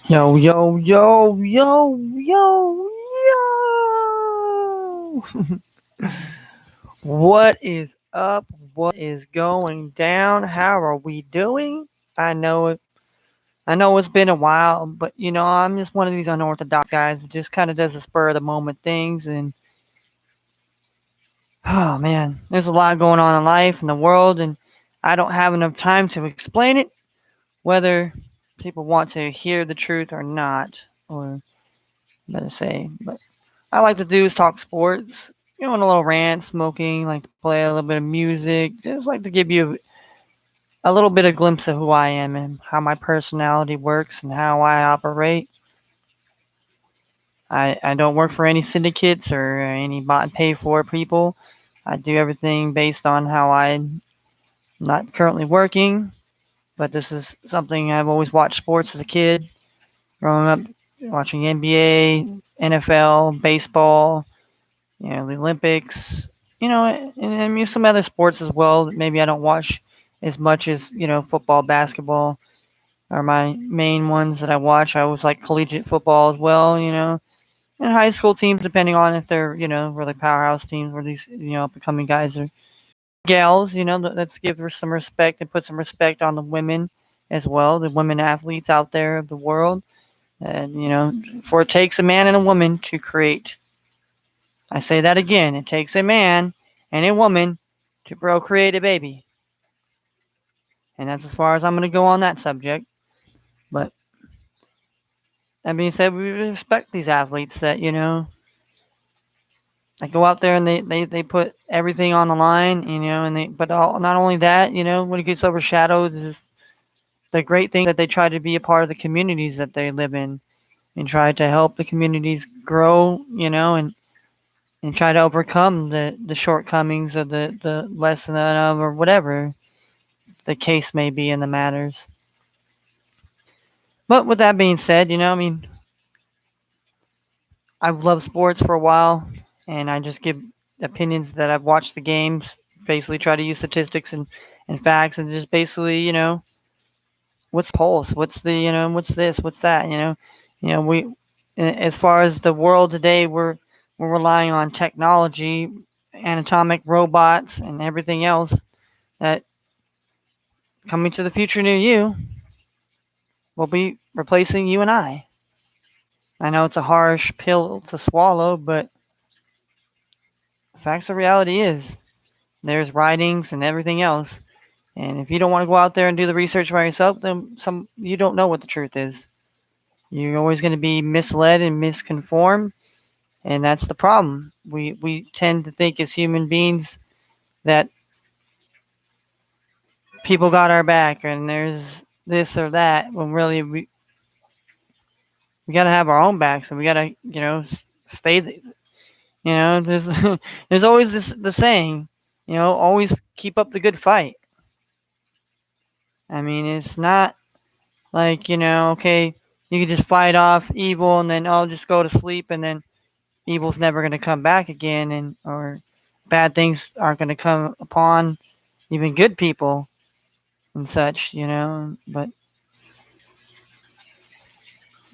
Yo, yo, yo, yo, yo, yo. What is up? What is going down? How are we doing? I know it. I know it's been a while, but I'm just one of these unorthodox guys that just kind of does the spur of the moment things. And oh man, there's a lot going on in life and the world, and I don't have enough time to explain it, whether people want to hear the truth or not, or better say, but I like to do is talk sports, on a little rant, smoking, like to play a little bit of music, just like to give you a little bit of glimpse of who I am and how my personality works and how I operate. I don't work for any syndicates or any bought and pay for people. I do everything based on how I'm not currently working, but this is something I've always watched sports as a kid, growing up watching NBA, NFL, baseball, the Olympics, and I mean some other sports as well that maybe I don't watch as much as football, basketball are my main ones that I watch. I always like collegiate football as well, and high school teams depending on if they're really powerhouse teams where these up and coming guys are gals. Let's give her some respect and put some respect on the women as well, the women athletes out there of the world. And for it takes a man and a woman to create. I say that again. It takes a man and a woman to procreate a baby. And that's as far as I'm going to go on that subject. But that being said, we respect these athletes that, they go out there and they put everything on the line, but not only that, when it gets overshadowed is the great thing that they try to be a part of the communities that they live in and try to help the communities grow, and try to overcome the shortcomings of the less than of or whatever the case may be in the matters. But with that being said, I mean, I've loved sports for a while, and I just give opinions that I've watched the games, basically try to use statistics and facts, and just basically, what's the pulse? What's the, what's this? What's that? We, as far as the world today, we're relying on technology, anatomic robots, and everything else that coming to the future near you will be replacing you and I. I know it's a harsh pill to swallow, but the facts of reality is there's writings and everything else. And if you don't want to go out there and do the research by yourself, then you don't know what the truth is. You're always going to be misled and misconformed, and that's the problem. We tend to think as human beings that people got our back and there's this or that when really we got to have our own backs and we got to stay. There's there's always the saying, always keep up the good fight. I mean, it's not like okay, you can just fight off evil and then just go to sleep and then evil's never going to come back again, and or bad things aren't going to come upon even good people and such. But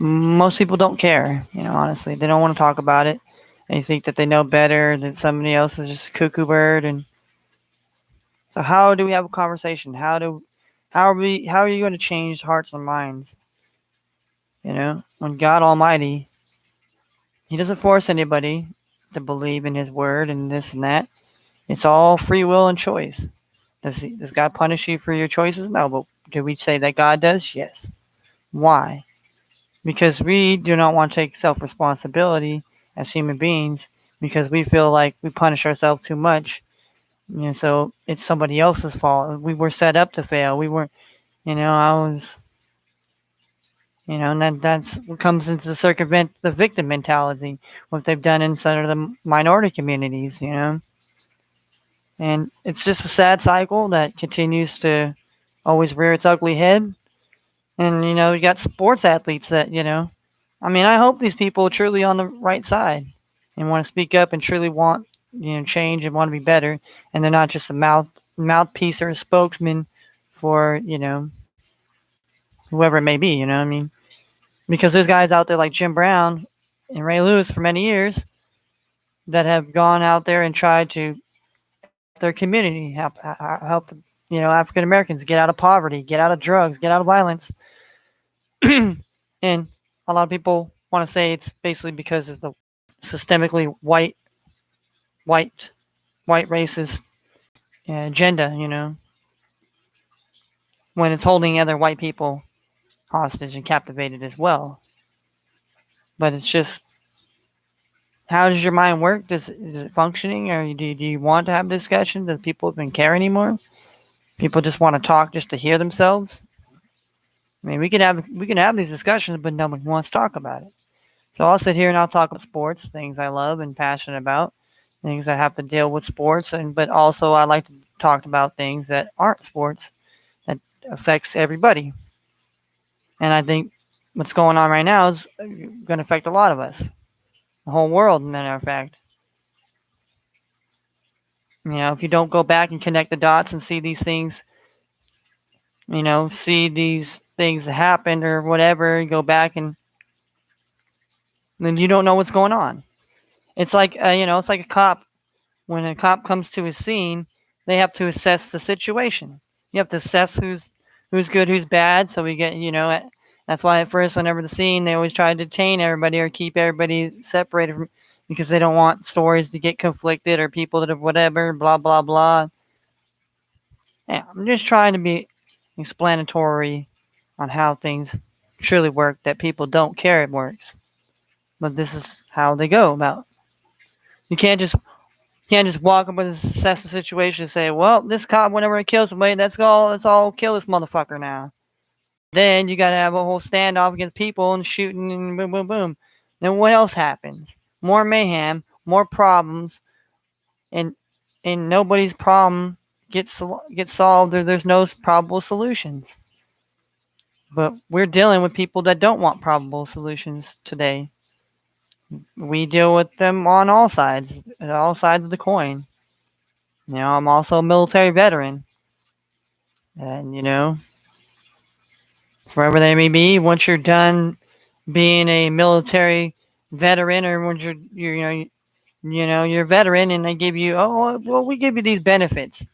most people don't care. Honestly, they don't want to talk about it. They think that they know better, that somebody else is just a cuckoo bird. And so how do we have a conversation? How are you going to change hearts and minds? When God Almighty, He doesn't force anybody to believe in His word and this and that. It's all free will and choice. Does God punish you for your choices? No, but do we say that God does? Yes. Why? Because we do not want to take self responsibility as human beings because we feel like we punish ourselves too much. So it's somebody else's fault. We were set up to fail. We weren't, I was, and that's what comes into the circumvent the victim mentality, what they've done inside of the minority communities, And it's just a sad cycle that continues to always rear its ugly head. And, you got sports athletes that, I mean, I hope these people are truly on the right side and want to speak up and truly want, change and want to be better. And they're not just a mouthpiece or a spokesman for, whoever it may be, I mean. Because there's guys out there like Jim Brown and Ray Lewis for many years that have gone out there and tried to help their community, help the, African Americans get out of poverty, get out of drugs, get out of violence. And a lot of people want to say it's basically because of the systemically white, white racist agenda, when it's holding other white people hostage and captivated as well. But it's just, how does your mind work? Is it functioning, or do you want to have a discussion? Does people even care anymore? People just want to talk just to hear themselves. I mean, we can have these discussions, but nobody wants to talk about it. So I'll sit here and I'll talk about sports, things I love and passionate about, things I have to deal with sports, but also I like to talk about things that aren't sports that affects everybody. And I think what's going on right now is going to affect a lot of us, the whole world, as a matter of fact. If you don't go back and connect the dots and see these things, see these things that happened or whatever, go back and then you don't know what's going on. It's like, it's like a cop. When a cop comes to a scene, they have to assess the situation. You have to assess who's good, who's bad. So we get, that's why at first, whenever the scene, they always try to detain everybody or keep everybody separated because they don't want stories to get conflicted or people that have whatever, blah, blah, blah. Yeah, I'm just trying to be explanatory on how things truly work that people don't care it works. But this is how they go about. You can't just walk up and assess the situation and say, well, this cop went over and killed somebody, let's all kill this motherfucker now. Then you gotta have a whole standoff against people and shooting and boom, boom, boom. Then what else happens? More mayhem, more problems, and nobody's problem gets solved. There's no probable solutions. But we're dealing with people that don't want probable solutions today. We deal with them on all sides of the coin. I'm also a military veteran. And, wherever they may be, once you're done being a military veteran, or once you're a veteran and they give you, oh, well, we give you these benefits.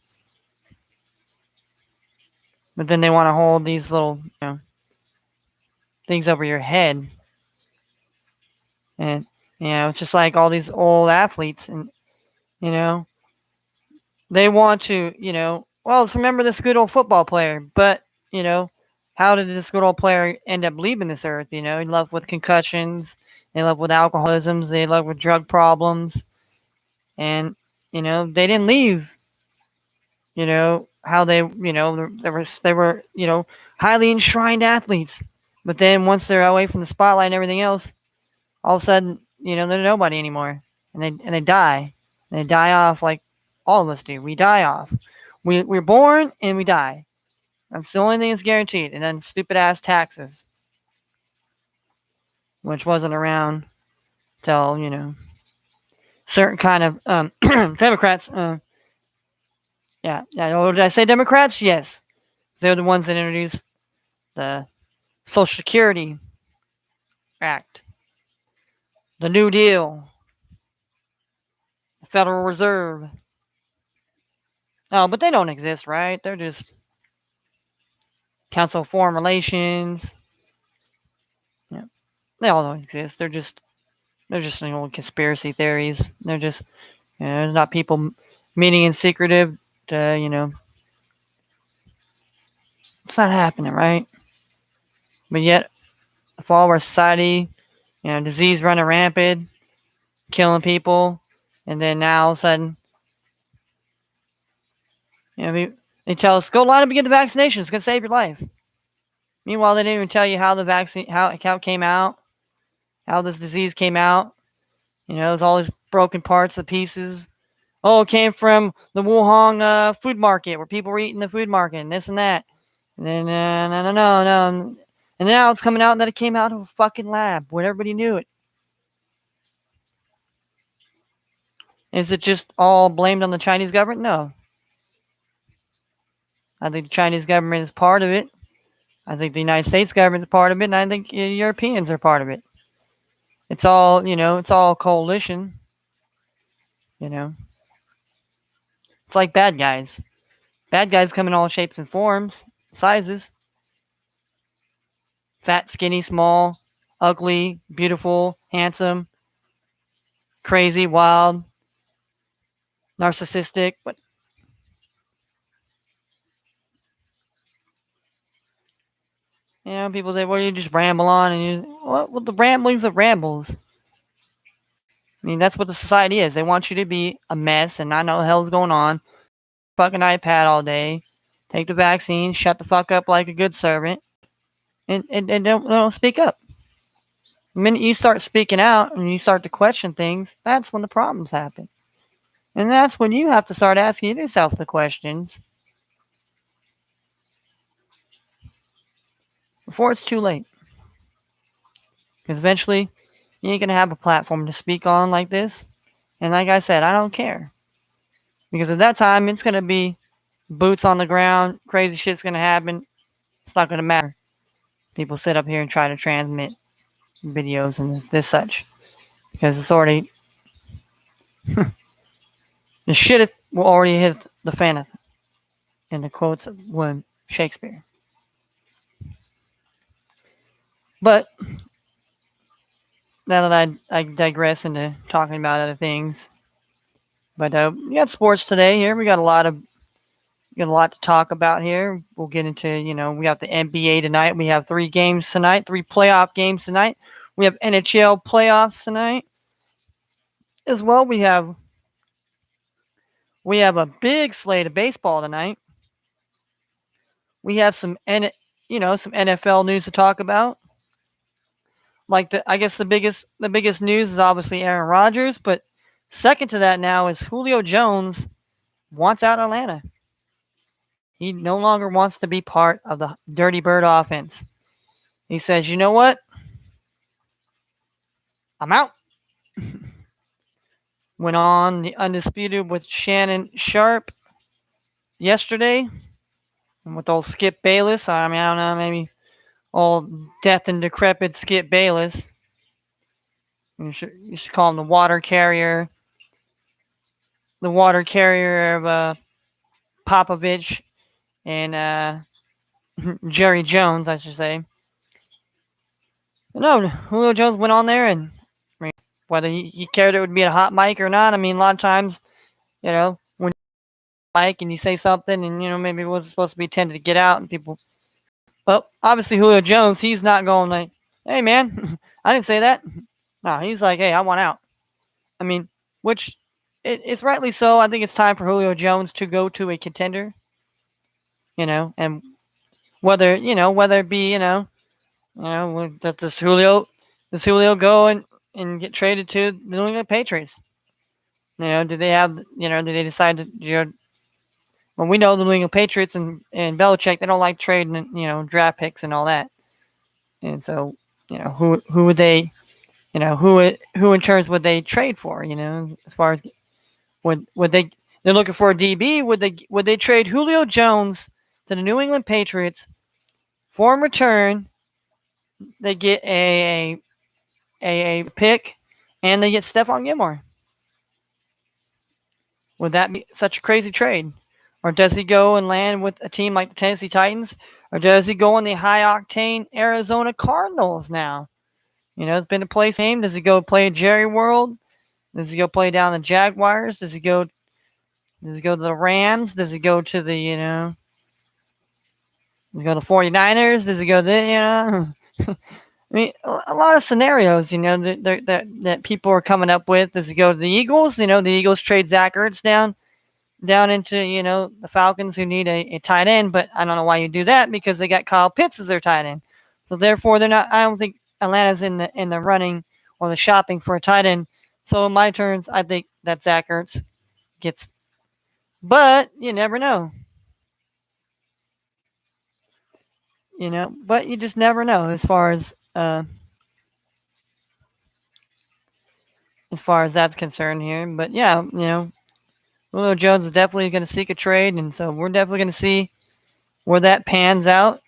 But then they want to hold these little, things over your head. And, it's just like all these old athletes and, they want to, well, let's remember this good old football player. But, how did this good old player end up leaving this earth? He left with concussions. They left with alcoholisms. They left with drug problems. And, they didn't leave, how they were, highly enshrined athletes. But then once they're away from the spotlight and everything else, all of a sudden, they're nobody anymore. And they die. And they die off like all of us do. We die off. We're born and we die. That's the only thing that's guaranteed. And then stupid ass taxes, which wasn't around till, certain kind of Democrats. Yeah. Did I say Democrats? Yes. They're the ones that introduced the Social Security Act, the New Deal, the Federal Reserve. Oh, but they don't exist, right? They're just Council of Foreign Relations. Yeah, they all don't exist. They're just old conspiracy theories. They're just, there's not people meeting in secretive to, it's not happening, right? But yet, if all of our society, disease running rampant, killing people, and then now all of a sudden, they tell us, go line up and get the vaccination. It's going to save your life. Meanwhile, they didn't even tell you how the vaccine, how it came out, how this disease came out. There's all these broken parts, the pieces. Oh, it came from the Wuhan food market where people were eating the food market and this and that. And then, no. And now it's coming out that it came out of a fucking lab where everybody knew it. Is it just all blamed on the Chinese government? No. I think the Chinese government is part of it. I think the United States government is part of it, and I think Europeans are part of it. It's all, it's all coalition. You know, it's like bad guys. Bad guys come in all shapes and forms, sizes: fat, skinny, small, ugly, beautiful, handsome, crazy, wild, narcissistic. But people say, "Well, you just ramble on," and well, the ramblings of rambles. I mean, that's what the society is. They want you to be a mess and not know what the hell's going on. Fucking iPad all day. Take the vaccine. Shut the fuck up like a good servant. And don't speak up. The minute you start speaking out and you start to question things, that's when the problems happen. And that's when you have to start asking yourself the questions before it's too late. Because eventually, you ain't going to have a platform to speak on like this. And like I said, I don't care. Because at that time, it's going to be boots on the ground. Crazy shit's going to happen. It's not going to matter. People sit up here and try to transmit videos and this such. Because it's already... the shit will already hit the fan, in the quotes of William Shakespeare. But now that I digress into talking about other things, but we got sports today. Here we got a lot to talk about here. We'll get into we have the NBA tonight. We have 3 games tonight, 3 playoff games tonight. We have NHL playoffs tonight as well. We have a big slate of baseball tonight. We have some NFL news to talk about. Like I guess the biggest news is obviously Aaron Rodgers, but second to that now is Julio Jones wants out of Atlanta. He no longer wants to be part of the Dirty Bird offense. He says, "You know what? I'm out." Went on the Undisputed with Shannon Sharp yesterday, and with old Skip Bayless. I mean, I don't know, maybe old death and decrepit Skip Bayless. You should call him the water carrier. The water carrier of Popovich and Jerry Jones, I should say. No, Julio Jones went on there, and I mean, whether he cared it would be a hot mic or not, I mean, a lot of times, when mic and you say something and, maybe it wasn't supposed to be intended to get out and people... Well, obviously Julio Jones, he's not going like, "Hey, man, I didn't say that." No, he's like, "Hey, I want out." I mean, which it's rightly so. I think it's time for Julio Jones to go to a contender, and whether it be, does Julio go and get traded to the New England Patriots? Do they have, do they decide to, well, we know the New England Patriots and Belichick, they don't like trading, draft picks and all that. And so, who would they, who in turns would they trade for, as far as would they're looking for a DB, would they trade Julio Jones to the New England Patriots for in return they get a pick and they get Stephon Gilmore? Would that be such a crazy trade? Or does he go and land with a team like the Tennessee Titans? Or does he go on the high-octane Arizona Cardinals now? It's been a place name. Does he go play at Jerry World? Does he go play down the Jaguars? Does he go to the Rams? Does he go to the, does he go to the 49ers? Does he go to I mean, a lot of scenarios, that people are coming up with. Does he go to the Eagles? The Eagles trade Zach Ertz down into, the Falcons, who need a tight end, but I don't know why you do that, because they got Kyle Pitts as their tight end. So therefore they're not, I don't think Atlanta's in the running or the shopping for a tight end. So in my turns, I think that Zach Ertz gets, but you never know. But you just never know as far as that's concerned here. But yeah, Julio Jones is definitely going to seek a trade, and so we're definitely going to see where that pans out.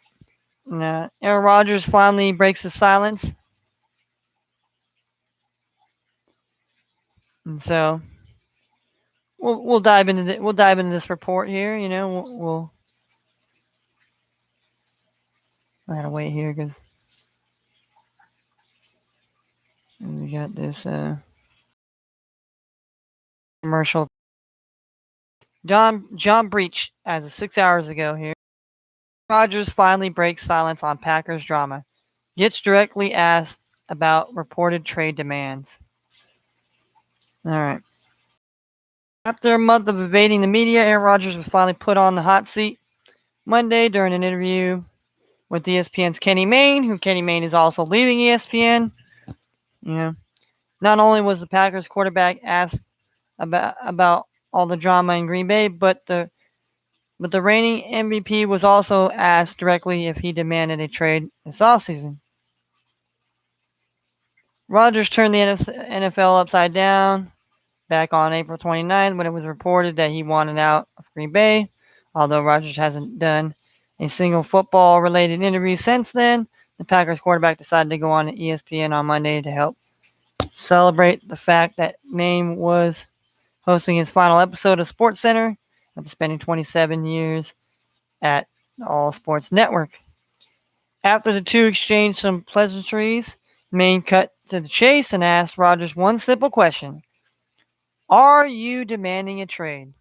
Aaron Rodgers finally breaks his silence, and so we'll dive into this report here. I gotta wait here because we got this commercial. John Breach as of 6 hours ago here. Rodgers finally breaks silence on Packers drama. Gets directly asked about reported trade demands. All right. After a month of evading the media, Aaron Rodgers was finally put on the hot seat Monday during an interview with ESPN's Kenny Mayne, who Kenny Mayne is also leaving ESPN. Not only was the Packers quarterback asked about all the drama in Green Bay, but the reigning MVP was also asked directly if he demanded a trade this offseason. Rodgers turned the NFL upside down back on April 29th when it was reported that he wanted out of Green Bay. Although Rodgers hasn't done a single football-related interview since then, the Packers quarterback decided to go on ESPN on Monday to help celebrate the fact that Mayne was hosting his final episode of SportsCenter after spending 27 years at All Sports Network. After the two exchanged some pleasantries, Mayne cut to the chase and asked Rodgers one simple question: are you demanding a trade?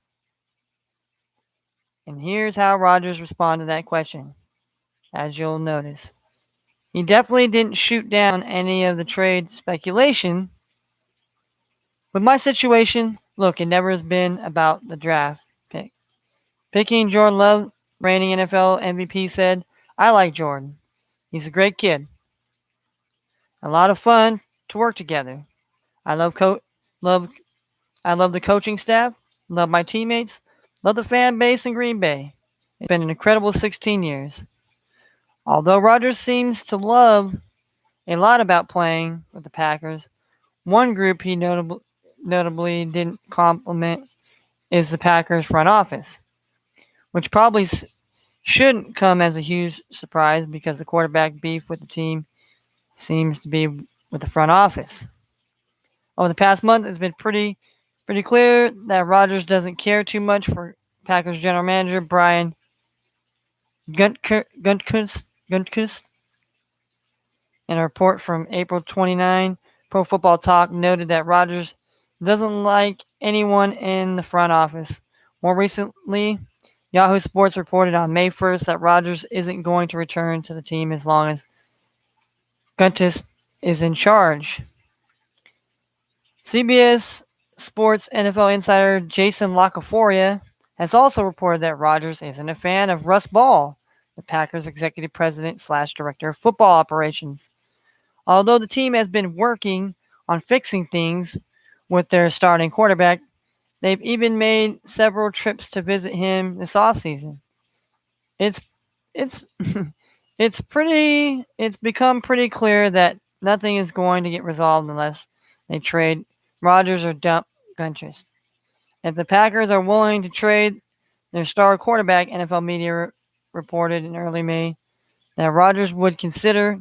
And here's how Rodgers responded to that question, as you'll notice. He definitely didn't shoot down any of the trade speculation. With my situation, look, it never has been about the draft pick. Picking Jordan Love, reigning NFL MVP, said, I like Jordan. He's a great kid. A lot of fun to work together. I love the coaching staff, love my teammates, love the fan base in Green Bay. It's been an incredible 16 years. Although Rodgers seems to love a lot about playing with the Packers, one group he notably didn't compliment is the Packers front office, which probably shouldn't come as a huge surprise because the quarterback beef with the team seems to be with the front office. Over the past month, it's been pretty clear that Rodgers doesn't care too much for Packers general manager Brian Gutekunst. In a report from April 29, Pro Football Talk noted that Rodgers doesn't like anyone in the front office. More recently, Yahoo Sports reported on May 1st that Rodgers isn't going to return to the team as long as Gutekunst is in charge. CBS Sports NFL insider Jason LaCanfora has also reported that Rodgers isn't a fan of Russ Ball, the Packers executive president / director of football operations. Although the team has been working on fixing things with their starting quarterback, they've even made several trips to visit him this offseason. It's it's become pretty clear that nothing is going to get resolved unless they trade Rodgers or dump Gutekunst. If the Packers are willing to trade their star quarterback, NFL media reported in early May that Rodgers would consider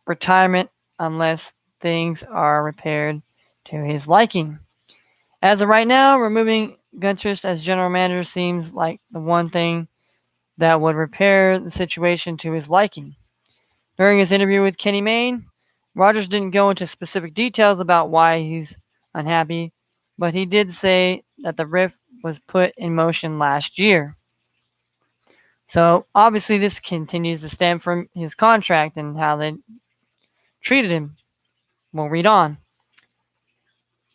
retirement unless things are repaired to his liking. As of right now, removing Gutekunst as general manager seems like the one thing that would repair the situation to his liking. During his interview with Kenny Mayne, Rodgers didn't go into specific details about why he's unhappy, but he did say that the rift was put in motion last year. So obviously this continues to stem from his contract and how they treated him. We'll read on.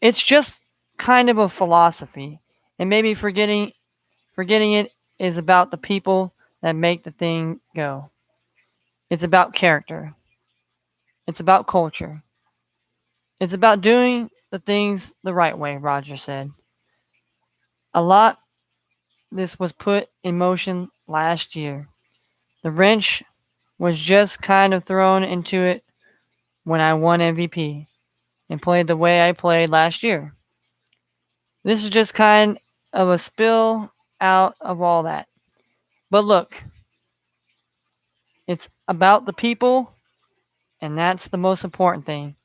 It's just kind of a philosophy, and maybe forgetting it is about the people that make the thing go. It's about character. It's about culture. It's about doing the things the right way, Rodgers said. A lot this was put in motion last year. The wrench was just kind of thrown into it when I won MVP and played the way I played last year. This is just kind of a spill out of all that. But look, It's about the people, and that's the most important thing.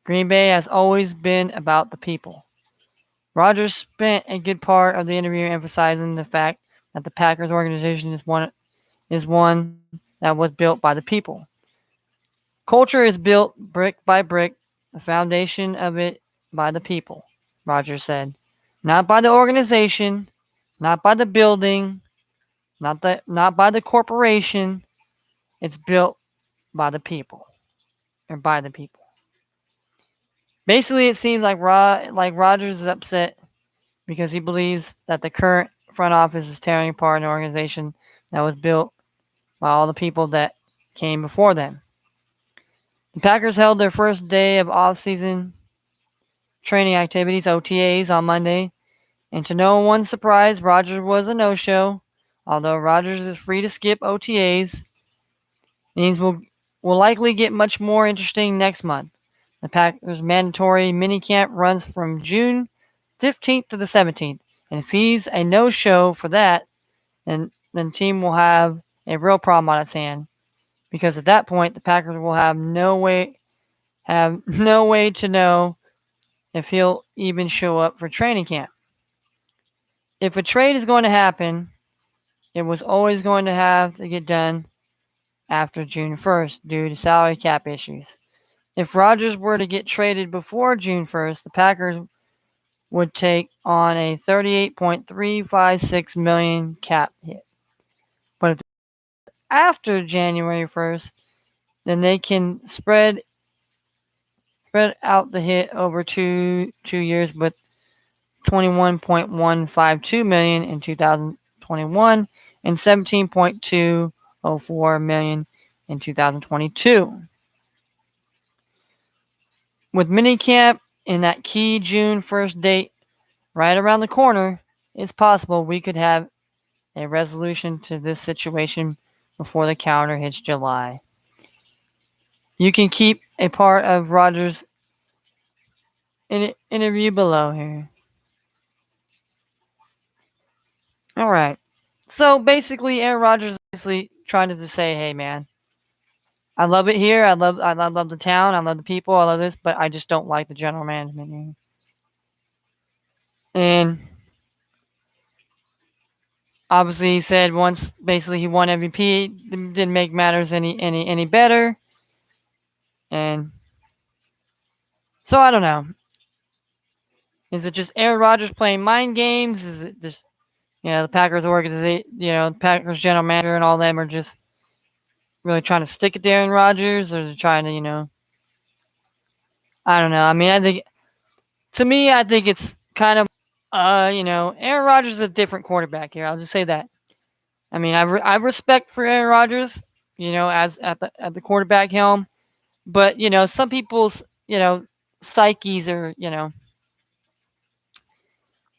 Green Bay has always been about the people. Rodgers spent a good part of the interview emphasizing the fact that the Packers organization is one that was built by the people. Culture is built brick by brick, the foundation of it by the people, Rodgers said. Not by the organization, not by the building, not by the corporation. It's built by the people or by the people. Basically, it seems like Rodgers is upset because he believes that the current front office is tearing apart an organization that was built by all the people that came before them. The Packers held their first day of off-season training activities (OTAs) on Monday, and to no one's surprise, Rodgers was a no-show. Although Rodgers is free to skip OTAs, these will likely get much more interesting next month. The Packers' mandatory minicamp runs from June 15th to the 17th, and if he's a no-show for that, then the team will have a real problem on its hand, because at that point the Packers will have no way to know if he'll even show up for training camp. If a trade is going to happen, it was always going to have to get done after June 1st due to salary cap issues. If Rodgers were to get traded before June 1st, the Packers would take on a $38.356 million cap hit. But if after January 1st, then they can spread out the hit over two years with $21.152 million in 2021 and $17.204 million in 2022. With minicamp and that key June 1st date right around the corner, it's possible we could have a resolution to this situation before the calendar hits July. You can keep a part of Rodgers' interview below here. All right. So basically, Aaron Rodgers is basically trying to just say, "Hey, man, I love it here. I love the town. I love the people. I love this, but I just don't like the general management here." And obviously, he said once basically he won MVP, it didn't make matters any better. And so I don't know. Is it just Aaron Rodgers playing mind games? Is it just the Packers organization, the Packers general manager and all them are just really trying to stick it to Aaron Rodgers, or they're trying to, I don't know. I mean, I think it's kind of, Aaron Rodgers is a different quarterback here. I'll just say that. I mean, I respect for Aaron Rodgers, as at the quarterback helm, but some people's, psyches are,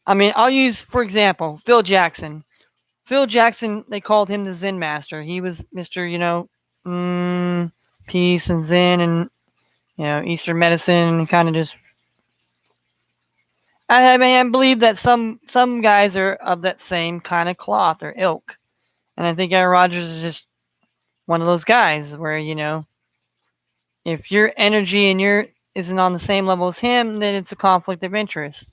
I mean, I'll use for example Phil Jackson. Phil Jackson, they called him the Zen Master. He was Mister, peace and Zen and Eastern medicine, and kind of just. I mean, I believe that some guys are of that same kind of cloth or ilk, and I think Aaron Rodgers is just one of those guys where if your energy and your isn't on the same level as him, then it's a conflict of interest,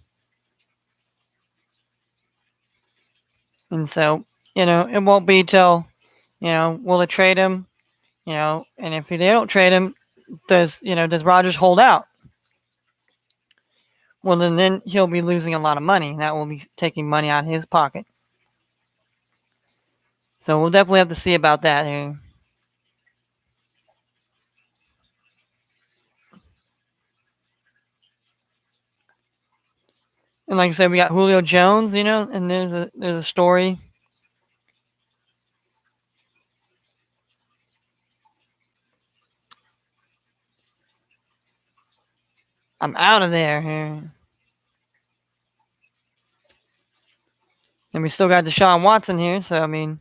and so it won't be till will they trade him, and if they don't trade him, does Rodgers hold out? Well, then he'll be losing a lot of money. That will be taking money out of his pocket. So we'll definitely have to see about that here. And like I said, we got Julio Jones, and there's a story. I'm out of there here. And we still got Deshaun Watson here, so I mean.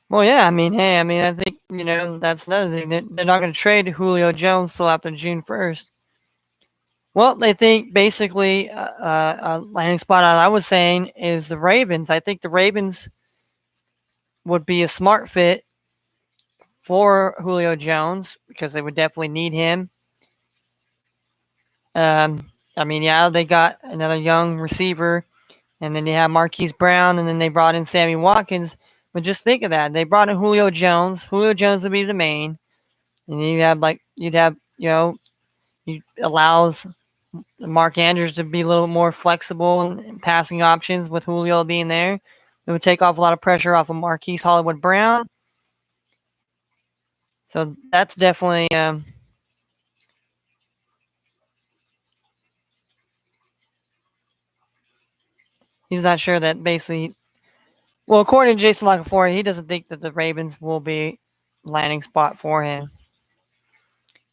Well, yeah, I mean, hey, I mean, I think, that's another thing. They're not going to trade Julio Jones till after June 1st. Well, they think basically a landing spot, as I was saying, is the Ravens. I think the Ravens would be a smart fit for Julio Jones because they would definitely need him. I mean, yeah, they got another young receiver, and then they have Marquise Brown, and then they brought in Sammy Watkins. But just think of that. They brought in Julio Jones. Julio Jones would be the main. And you'd have, he allows Mark Andrews to be a little more flexible in passing options with Julio being there. It would take off a lot of pressure off of Marquise Hollywood Brown. So that's definitely he's not sure that basically. Well, according to Jason Lockenford, he doesn't think that the Ravens will be landing spot for him.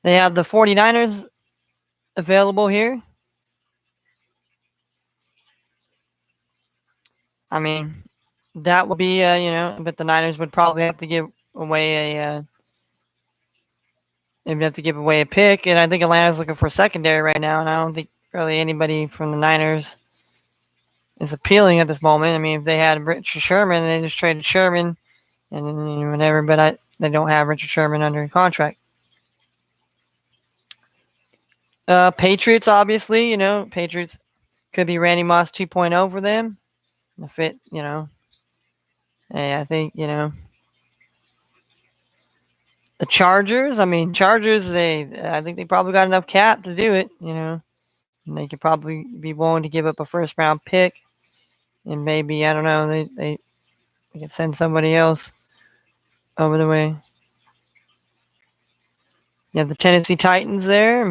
They have the 49ers available here. I mean, that would be, but the Niners would probably have to give away they'd have to give away a pick, and I think Atlanta's looking for a secondary right now, and I don't think really anybody from the Niners is appealing at this moment. I mean, if they had Richard Sherman, they just traded Sherman and whatever, but they don't have Richard Sherman under contract. Patriots, obviously, Patriots could be Randy Moss 2.0 for them. If it, hey, I think, the Chargers, I think they probably got enough cap to do it, and they could probably be willing to give up a first round pick, and maybe, I don't know, they could send somebody else over the way. You have the Tennessee Titans there. I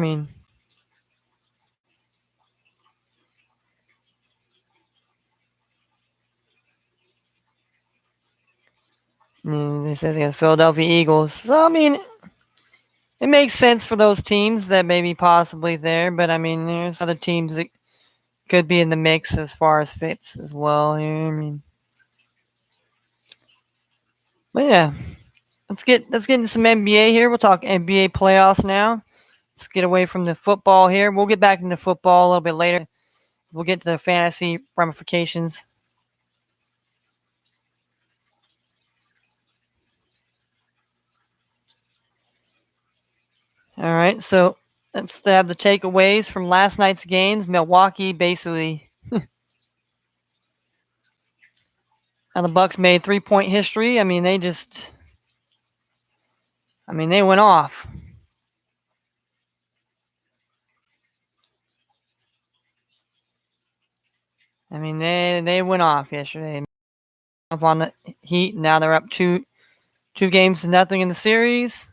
mean, they said they have Philadelphia Eagles. So, I mean, it makes sense for those teams that may be possibly there, but I mean, there's other teams that could be in the mix as far as fits as well here. I mean, but yeah, let's get into some NBA here. We'll talk NBA playoffs now. Let's get away from the football here. We'll get back into football a little bit later. We'll get to the fantasy ramifications. All right, so let's have the takeaways from last night's games. Milwaukee basically, and the Bucks made 3-point history. I mean, they went off. I mean, they went off yesterday. Up on the Heat. Now they're up two games to nothing in the series.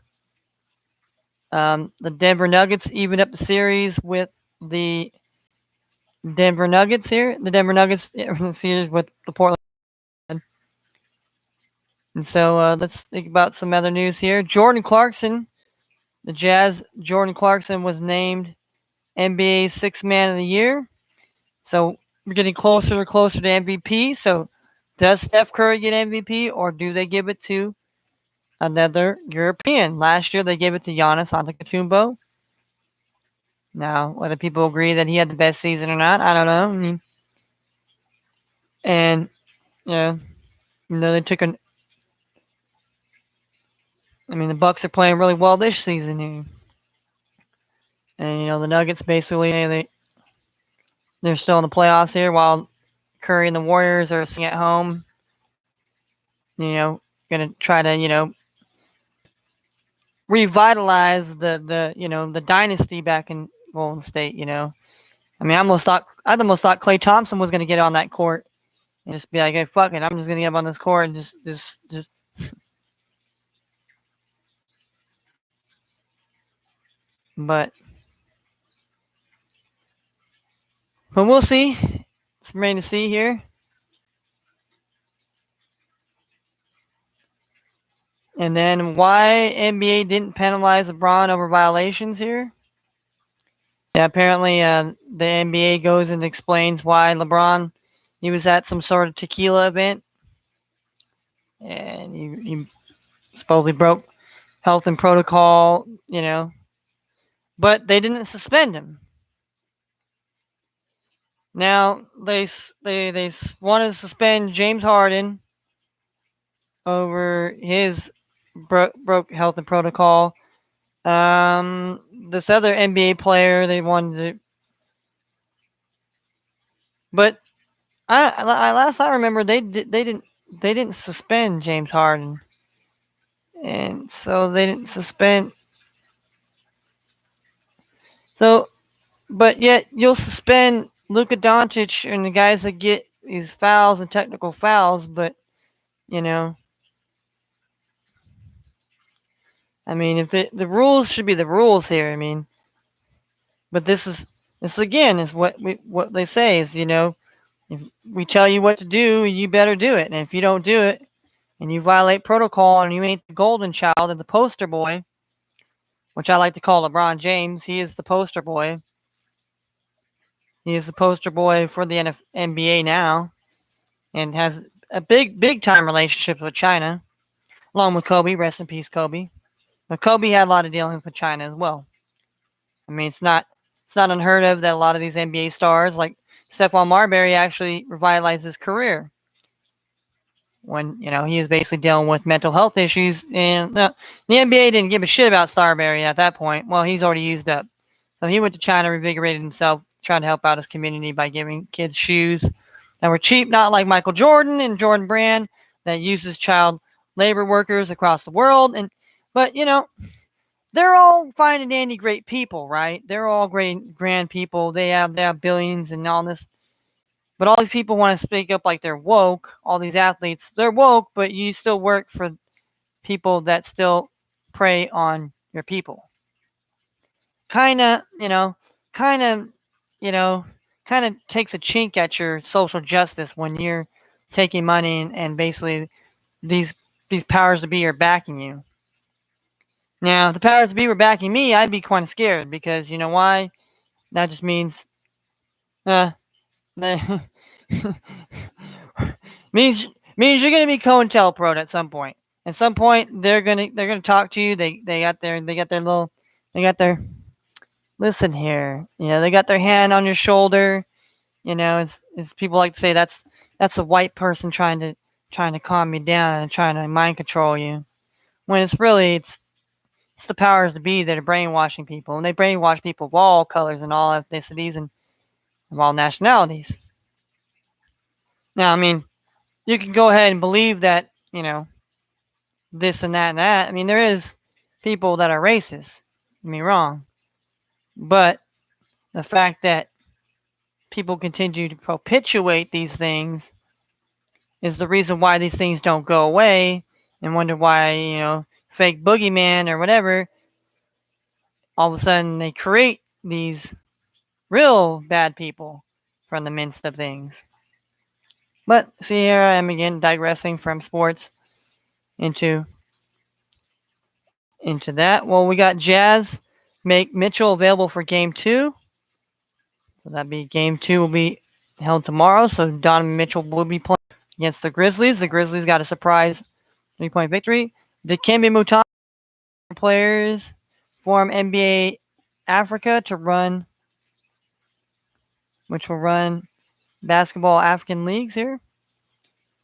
The Denver Nuggets evened up the series with the Denver Nuggets here. The Denver Nuggets series with the Portland. And so let's think about some other news here. Jordan Clarkson, the Jazz. Jordan Clarkson was named NBA Sixth Man of the Year. So we're getting closer and closer to MVP. So does Steph Curry get MVP, or do they give it to another European? Last year they gave it to Giannis Antetokounmpo. Now, whether people agree that he had the best season or not, I don't know. I mean, and they took an. I mean, the Bucks are playing really well this season here, and the Nuggets basically they're still in the playoffs here, while Curry and the Warriors are sitting at home. Gonna try to revitalize the dynasty back in Golden State. I mean, I almost thought Klay Thompson was gonna get on that court and just be like, "Hey, fuck it, I'm just gonna get up on this court and just." But we'll see. It's remain to see here. And then why NBA didn't penalize LeBron over violations here? Yeah, apparently the NBA goes and explains why LeBron, he was at some sort of tequila event, and he supposedly broke health and protocol, but they didn't suspend him. Now they want to suspend James Harden over his broke health and protocol. This other NBA player they wanted to, but I last I remember they didn't suspend James Harden, and so they didn't suspend. So, but yet you'll suspend Luka Doncic and the guys that get these fouls and technical fouls, but you know, I mean, if the rules should be the rules here, I mean, but this again is what they say is, if we tell you what to do, you better do it, and if you don't do it and you violate protocol and you ain't the golden child and the poster boy, which I like to call LeBron James, he is the poster boy. He is the poster boy for the NBA now, and has a big time relationship with China, along with Kobe. Rest in peace, Kobe. But Kobe had a lot of dealings with China as well. I mean, it's not unheard of that a lot of these NBA stars, like Stephon Marbury, actually revitalized his career when he was basically dealing with mental health issues, and the NBA didn't give a shit about Starbury at that point. Well, he's already used up, so he went to China, revigorated himself, trying to help out his community by giving kids shoes that were cheap, not like Michael Jordan and Jordan Brand that uses child labor workers across the world. But they're all fine and dandy great people, right? They're all great grand people. They have billions and all this. But all these people want to speak up like they're woke. All these athletes, they're woke, but you still work for people that still prey on your people. Kind of, kind of, you know, kind of takes a chink at your social justice when you're taking money and basically these these powers to be are backing you. Now, if the powers to be were backing me, I'd be kind of scared because you know why? That just means, uh, means means you're gonna be COINTELPRO at some point. At some point, they're gonna talk to you. They got their listen here. They got their hand on your shoulder. It's people like to say that's a white person trying to calm you down and trying to mind control you. When it's the powers to be that are brainwashing people, and they brainwash people of all colors and all ethnicities and of all nationalities. Now, I mean, you can go ahead and believe that, this and that and that. I mean, there is people that are racist. Don't get me wrong. But the fact that people continue to perpetuate these things is the reason why these things don't go away, and wonder why, fake boogeyman or whatever, all of a sudden they create these real bad people from the midst of things. But see, here I am again digressing from sports into that. Well, we got Jazz make Mitchell available for game 2. So that'd be game 2 will be held tomorrow. So Donovan Mitchell will be playing against the Grizzlies. The Grizzlies got a surprise 3-point victory. Dikembe Mutombo players form NBA Africa which will run basketball African leagues here.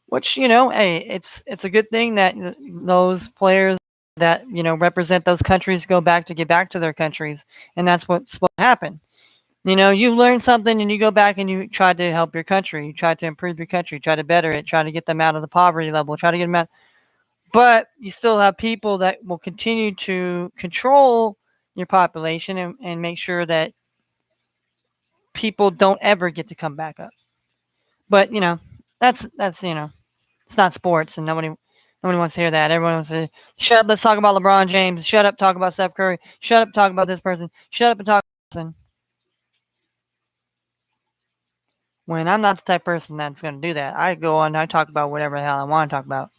Which, hey, it's a good thing that those players that represent those countries go back to get back to their countries, and that's what's supposed to happen. You learn something and you go back and you try to help your country, you try to improve your country, try to better it, try to get them out of the poverty level, try to get them out. But you still have people that will continue to control your population and make sure that people don't ever get to come back up. But that's it's not sports, and nobody wants to hear that. Everyone wants to shut up. Let's talk about LeBron James. Shut up. Talk about Steph Curry. Shut up. Talk about this person. Shut up and talk about this person. When I'm not the type of person that's going to do that, I go on. I talk about whatever the hell I want to talk about.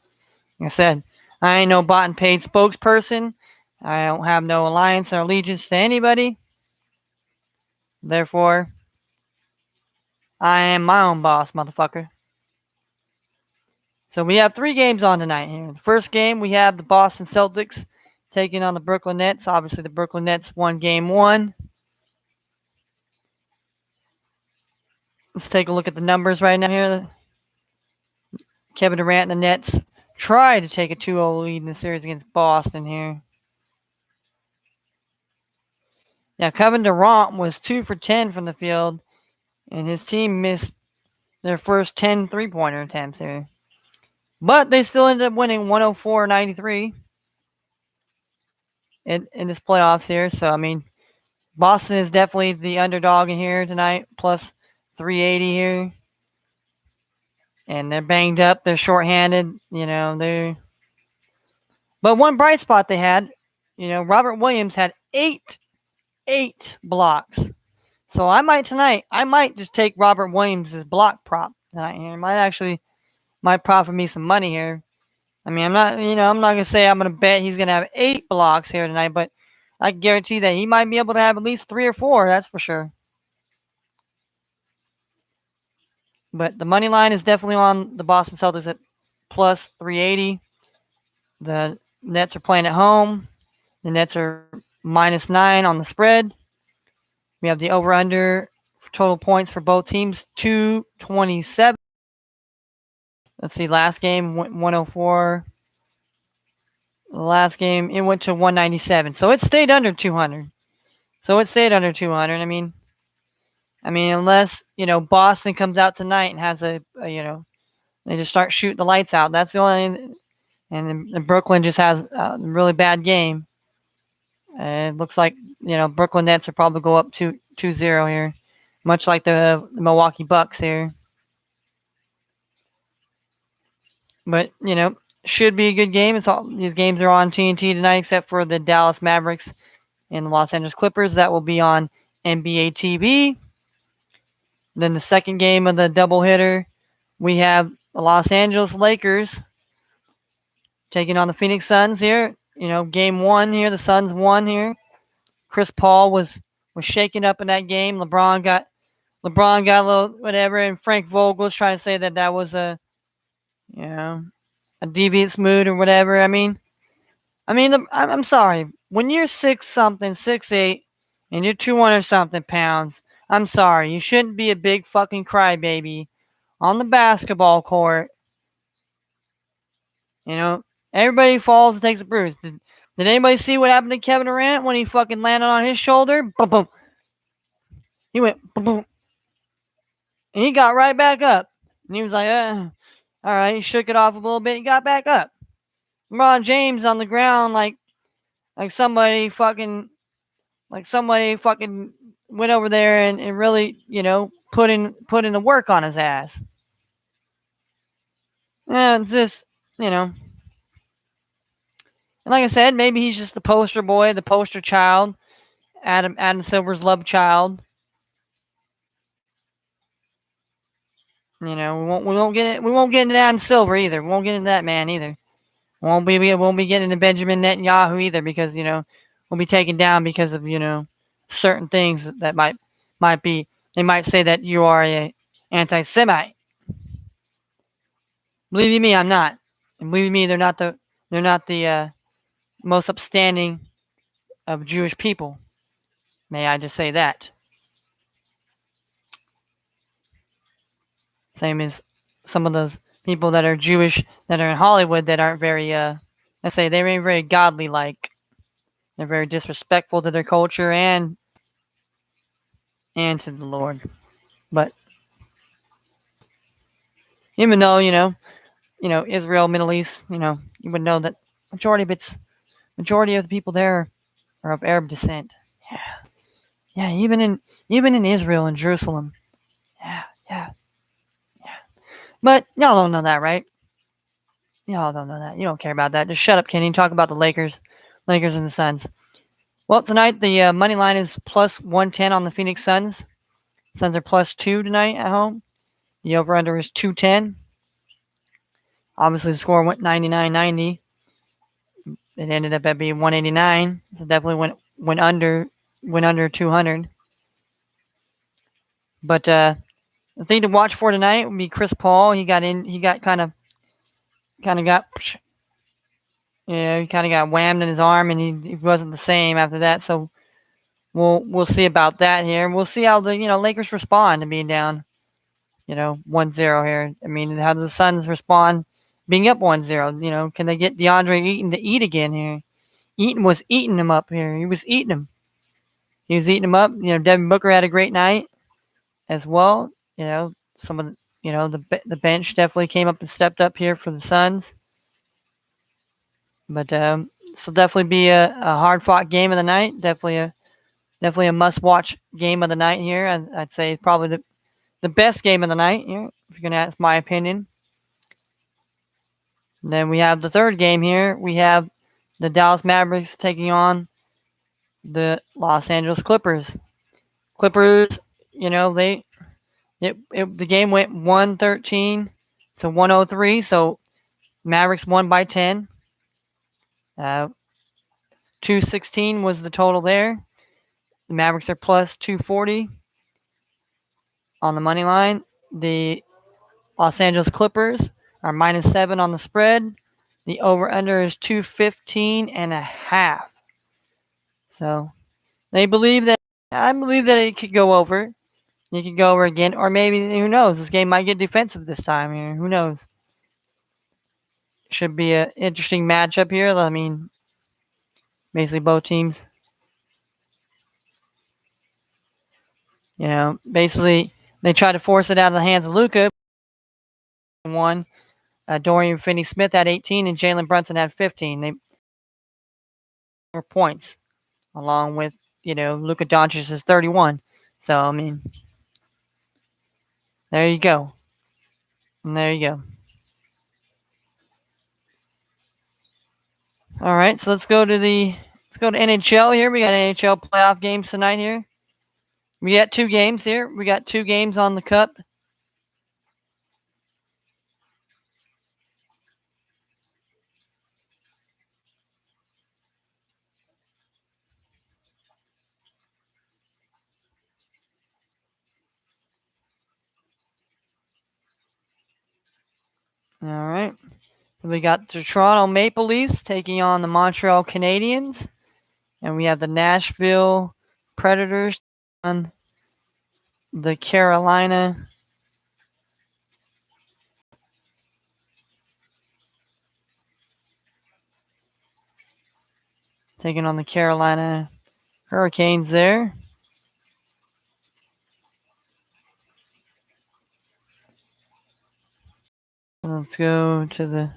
Like I said, I ain't no bought and paid spokesperson. I don't have no alliance or allegiance to anybody. Therefore, I am my own boss, motherfucker. So we have 3 games on tonight here. The first game, we have the Boston Celtics taking on the Brooklyn Nets. Obviously, the Brooklyn Nets won game 1. Let's take a look at the numbers right now here. Kevin Durant and the Nets try to take a 2-0 lead in the series against Boston here. Now, Kevin Durant was 2 for 10 from the field, and his team missed their first 10 three-pointer attempts here. But they still ended up winning 104-93 in this playoffs here. So, I mean, Boston is definitely the underdog in here tonight, plus 380 here. And they're banged up. They're shorthanded. But one bright spot they had, Robert Williams had eight blocks. So I might just take Robert Williams' block prop tonight here. Might profit me some money here. I mean, I'm not gonna say I'm gonna bet he's gonna have 8 blocks here tonight, but I guarantee that he might be able to have at least 3 or 4. That's for sure. But the money line is definitely on the Boston Celtics at plus 380. The Nets are playing at home. The Nets are -9 on the spread. We have the over-under total points for both teams, 227. Let's see, last game, 104. The last game, it went to 197. So it stayed under 200. I mean, unless, Boston comes out tonight and has they just start shooting the lights out. That's the only, and Brooklyn just has a really bad game. It looks like, Brooklyn Nets will probably go up 2-0 here, much like the Milwaukee Bucks here. But, should be a good game. These games are on TNT tonight, except for the Dallas Mavericks and the Los Angeles Clippers. That will be on NBA TV. Then the second game of the doubleheader, we have the Los Angeles Lakers taking on the Phoenix Suns here. Game 1 here, the Suns won here. Chris Paul was shaken up in that game. LeBron got a little whatever, and Frank Vogel's trying to say that was a devious mood or whatever. I'm sorry. When you're 6-something, 6'8", and you're 200-something pounds, I'm sorry. You shouldn't be a big fucking crybaby on the basketball court. Everybody falls and takes a bruise. Did anybody see what happened to Kevin Durant when he fucking landed on his shoulder? Boom, boom. He went boom, boom. And he got right back up. And he was like, all right. He shook it off a little bit and got back up. LeBron James on the ground like somebody fucking went over there and really, put in the work on his ass. And just, and like I said, maybe he's just the poster boy, the poster child, Adam Silver's love child. We won't get into Adam Silver either. We won't get into that man either. We won't be getting into Benjamin Netanyahu either, because we'll be taken down because of certain things that might be. They might say that you are a anti-Semite. Believe you me, I'm not. And believe me, they're not the most upstanding of Jewish people. May I just say that? Same as some of those people that are Jewish that are in Hollywood that aren't very, let's say they ain't very godly-like. They're very disrespectful to their culture and to the Lord. But even though, Israel, Middle East, you would know that majority of the people there are of Arab descent. Yeah, even in Israel and Jerusalem. Yeah. But y'all don't know that, right? Y'all don't know that. You don't care about that. Just shut up, Kenny. Talk about the Lakers and the Suns. Well, tonight the money line is plus 110 on the Phoenix Suns. Suns are plus 2 tonight at home. The over-under is 210. Obviously, the score went 99-90. It ended up at being 189. So definitely went under 200. But the thing to watch for tonight would be Chris Paul. He got kind of got whammed in his arm, and he wasn't the same after that. So we'll see about that here. We'll see how the Lakers respond to being down 1-0 here. I mean, how do the Suns respond being up 1-0? Can they get DeAndre Ayton to eat again here? Eaton was eating him up here. He was eating him. He was eating him up. Devin Booker had a great night as well. Some of the bench definitely came up and stepped up here for the Suns. But this will definitely be a hard fought game of the night. Definitely a must watch game of the night here. I'd say probably the best game of the night here, if you're gonna ask my opinion. And then we have the third game here. We have the Dallas Mavericks taking on the Los Angeles Clippers. Clippers, the game went 113 to 103, so Mavericks won by 10. 216 was the total there. The Mavericks are plus 240 on the money line. The Los Angeles Clippers are -7 on the spread. The over-under is 215.5. So I believe that it could go over. It could go over again, or maybe, who knows? This game might get defensive this time here. Who knows? Should be an interesting matchup here. I mean, basically both teams. Basically they try to force it out of the hands of Luka. One, Dorian Finney-Smith had 18, and Jalen Brunson had 15. They were points, along with Luka Doncic's 31. So I mean, there you go. And there you go. All right, so let's go to NHL here. We got NHL playoff games tonight here. We got 2 games here. We got 2 games on the cup. All right. We got the Toronto Maple Leafs taking on the Montreal Canadiens. And we have the Nashville Predators on the Carolina taking on the Carolina Hurricanes there. Let's go to the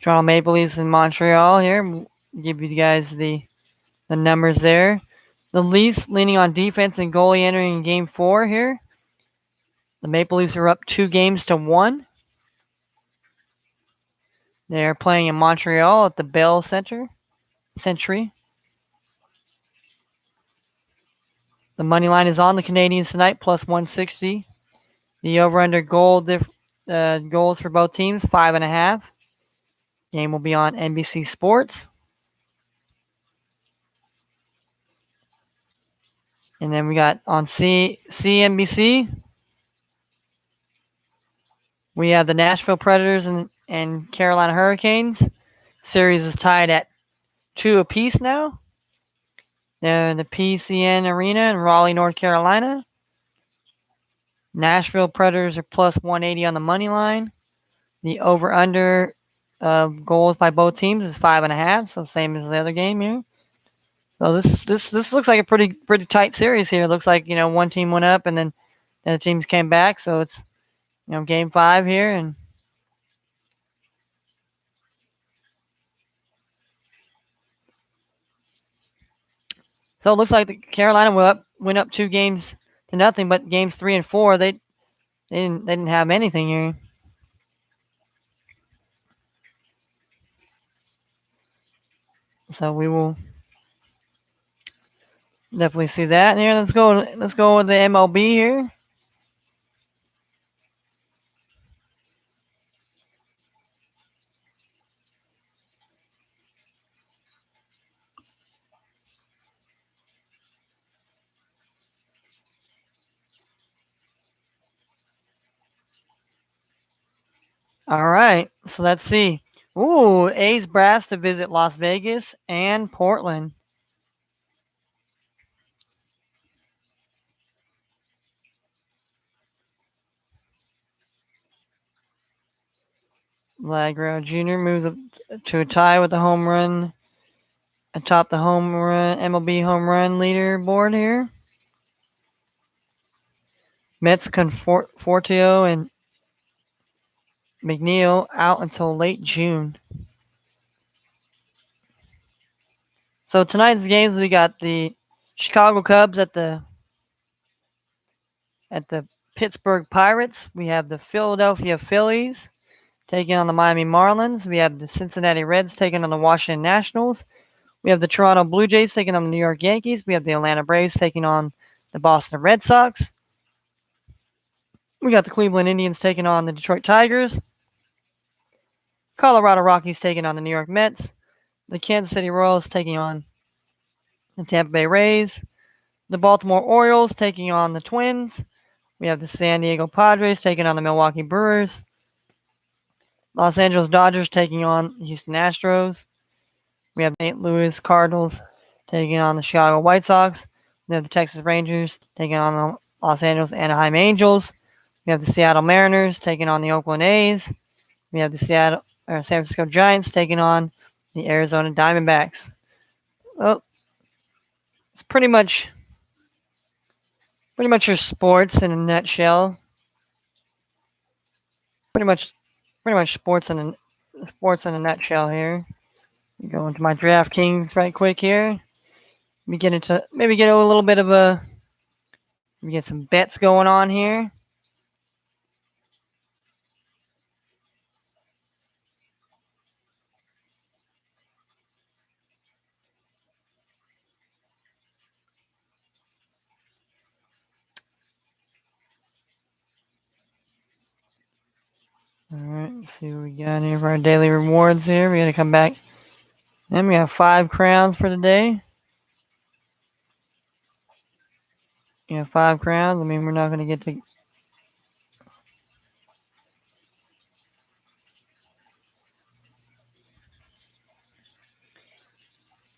Toronto Maple Leafs in Montreal here. Give you guys the numbers there. The Leafs leaning on defense and goalie entering game 4 here. The Maple Leafs are up 2-1. They're playing in Montreal at the Bell Century. The money line is on the Canadiens tonight, plus 160. The over-under goals for both teams, 5.5. Game will be on NBC Sports. And then we got on CNBC, we have the Nashville Predators and Carolina Hurricanes. Series is tied at 2 apiece now. They're in the PCN Arena in Raleigh, North Carolina. Nashville Predators are plus 180 on the money line. The over-under goals by both teams is 5.5, so same as the other game here. So this looks like a pretty tight series here. It looks like one team went up and then the teams came back. So it's game 5 here, and so it looks like the Carolina went up 2-0, but games 3 and 4 they didn't have anything here. So we will definitely see that here. Let's go with the MLB here. All right, so let's see. Ooh, A's brass to visit Las Vegas and Portland. Vlad Guerrero Jr. moves up to a tie with the home run atop the home run MLB home run leaderboard here. Mets Conforto and McNeil out until late June. So tonight's games, we got the Chicago Cubs at the Pittsburgh Pirates. We have the Philadelphia Phillies taking on the Miami Marlins. We have the Cincinnati Reds taking on the Washington Nationals. We have the Toronto Blue Jays taking on the New York Yankees. We have the Atlanta Braves taking on the Boston Red Sox. We got the Cleveland Indians taking on the Detroit Tigers. Colorado Rockies taking on the New York Mets. The Kansas City Royals taking on the Tampa Bay Rays. The Baltimore Orioles taking on the Twins. We have the San Diego Padres taking on the Milwaukee Brewers. Los Angeles Dodgers taking on the Houston Astros. We have the St. Louis Cardinals taking on the Chicago White Sox. We have the Texas Rangers taking on the Los Angeles Anaheim Angels. We have the Seattle Mariners taking on the Oakland A's. We have the San Francisco Giants taking on the Arizona Diamondbacks. Well, it's pretty much your sports in a nutshell. Pretty much sports in a nutshell here. Go into my DraftKings right quick here. We get a little bit of we get some bets going on here. All right, let's see what we got here for our daily rewards here. We got to come back. Then we have 5 crowns for the day. You have 5 crowns. I mean, we're not going to get to.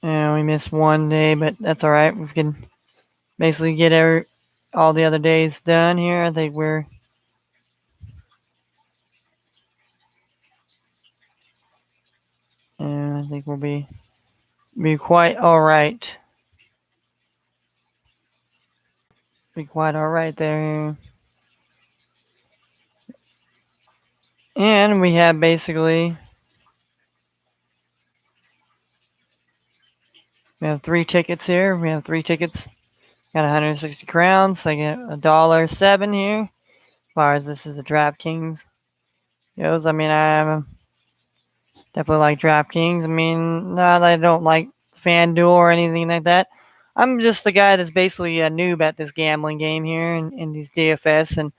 We missed one day, but that's all right. We can basically get all the other days done here. I think we'll be quite all right. Be quite all right there. And we have basically 3 tickets here. We have 3 tickets. Got 160 crowns. I get $1.07 here. As far as this is a DraftKings goes, I mean, I definitely like DraftKings. I mean, not that I don't like FanDuel or anything like that. I'm just the guy that's basically a noob at this gambling game here in these DFS, and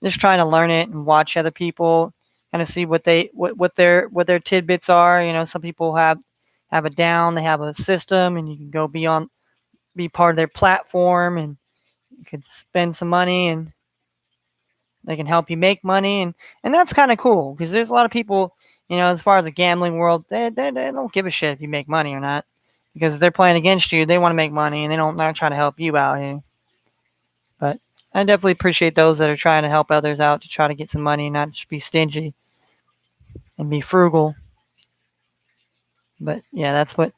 just trying to learn it and watch other people, kind of see what their tidbits are. You know, some people have a down, they have a system, and you can go be part of their platform, and you could spend some money, and they can help you make money, and that's kind of cool because there's a lot of people, you know, as far as the gambling world, they don't give a shit if you make money or not, because if they're playing against you, they want to make money, and not trying to help you out here. But I definitely appreciate those that are trying to help others out to try to get some money and not just be stingy and be frugal. But yeah, that's what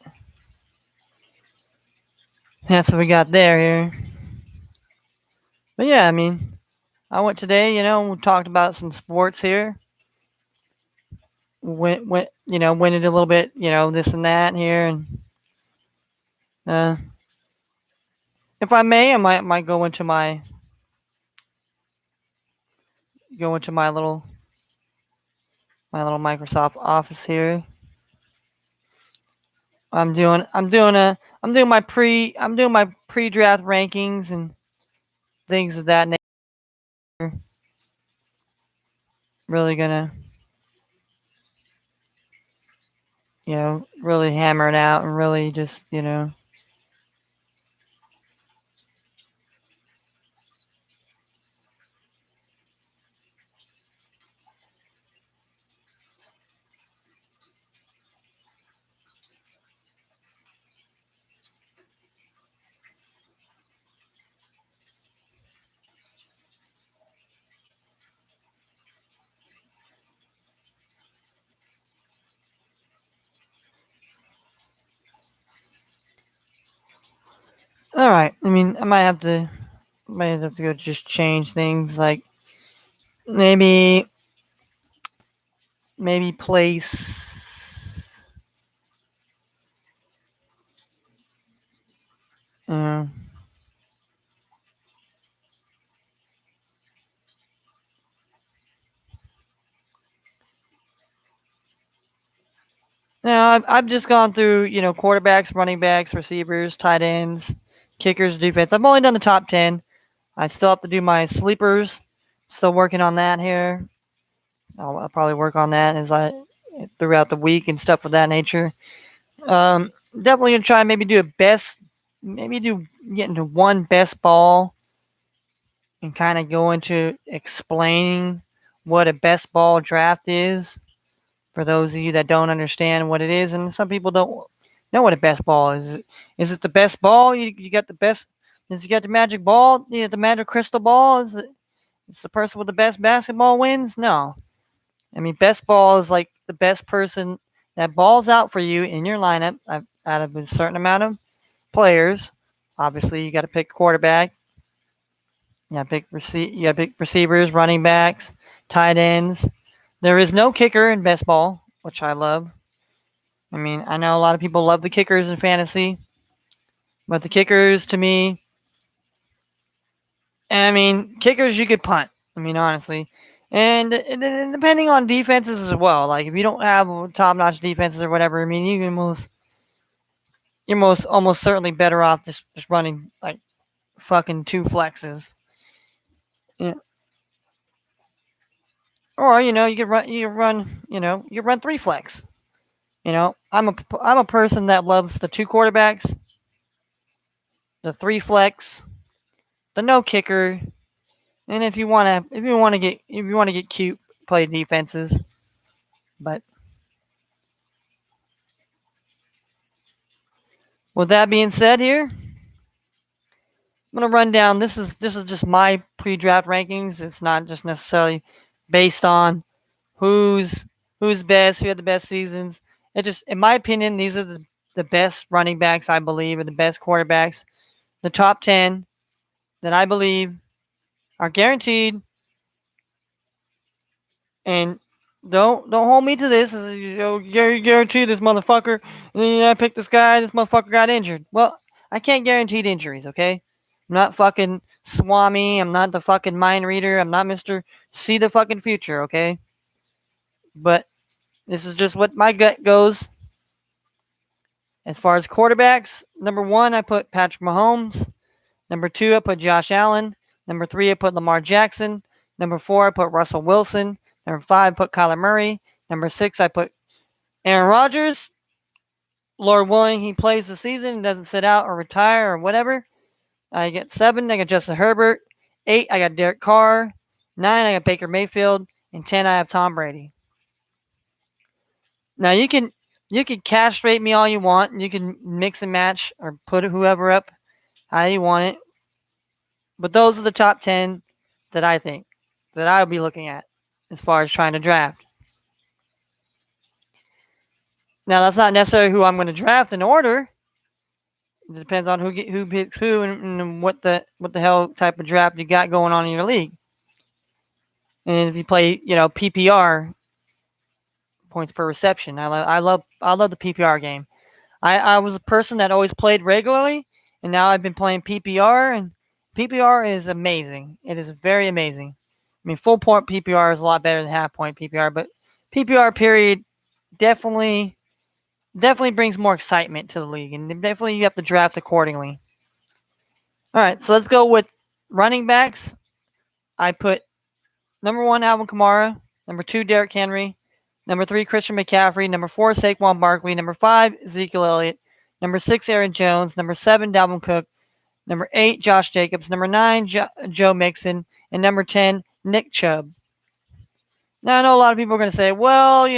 we got there here. But yeah, I mean, I went today, you know, we talked about some sports here. Went it a little bit, you know, this and that here, and if I may, I might go into my little Microsoft Office here. I'm doing my pre-draft rankings and things of that nature. Really gonna, you know, really hammer it out and really just, you know, All right. I mean, I might have to go just change things like maybe place. Uh, Now I've just gone through quarterbacks, running backs, receivers, tight ends, kickers, defense. I've only done the top 10. I still have to do my sleepers. Still working on that here. I'll probably work on that as I throughout the week and stuff of that nature. Definitely gonna try maybe do a best, maybe do get into one best ball and kind of go into explaining what a best ball draft is for those of you that don't understand what it is, and some people don't know what a best ball is. Is it the best ball? You got the best. Is you got the magic ball? The magic crystal ball? Is it? It's the person with the best basketball wins? No. I mean, best ball is like the best person that balls out for you in your lineup out of a certain amount of players. Obviously, you got to pick quarterback. You got pick receivers, running backs, tight ends. There is no kicker in best ball, which I love. I mean, I know a lot of people love the kickers in fantasy, but the kickers to me, I mean, kickers you could punt. I mean, honestly, and depending on defenses as well. Like if you don't have top-notch defenses or whatever, I mean, you're most almost certainly better off just running like fucking two flexes. Yeah. Or you could run three flex. I'm a person that loves the two quarterbacks, the three flex, the no kicker, and if you want to get cute, play defenses. But with that being said, here I'm gonna run down. This is just my pre-draft rankings. It's not just necessarily based on who's who's best, who had the best seasons. It just, in my opinion, these are the best running backs I believe, and the best quarterbacks. The top 10 that I believe are guaranteed. And don't hold me to this. Guarantee this motherfucker. I picked this guy. This motherfucker got injured. Well, I can't guarantee injuries. Okay, I'm not fucking Swami. I'm not the fucking mind reader. I'm not Mister See the fucking future. Okay, but this is just what my gut goes. As far as quarterbacks, number one, I put Patrick Mahomes. Number two, I put Josh Allen. Number three, I put Lamar Jackson. Number four, I put Russell Wilson. Number five, I put Kyler Murray. Number six, I put Aaron Rodgers. Lord willing, he plays the season and doesn't sit out or retire or whatever. I get seven, I got Justin Herbert. Eight, I got Derek Carr. Nine, I got Baker Mayfield. And 10, I have Tom Brady. Now you can castrate me all you want. You can mix and match or put whoever up how you want it. But those are the top 10 that I think that I'll be looking at as far as trying to draft. Now, that's not necessarily who I'm going to draft in order. It depends on who picks who and what the hell type of draft you got going on in your league. And if you play, PPR, points per reception, I love the PPR game. I was a person that always played regularly, and now I've been playing PPR, and PPR is amazing. It is very amazing. I mean, full point PPR is a lot better than half point PPR, but PPR period definitely brings more excitement to the league, and definitely you have to draft accordingly. All right, so let's go with running backs. I put number one Alvin Kamara, number two Derrick Henry, number three Christian McCaffrey, number four Saquon Barkley, number five Ezekiel Elliott, number six Aaron Jones, number seven Dalvin Cook, number eight Josh Jacobs, number nine Joe Mixon, and number 10 Nick Chubb. Now I know a lot of people are going to say, why do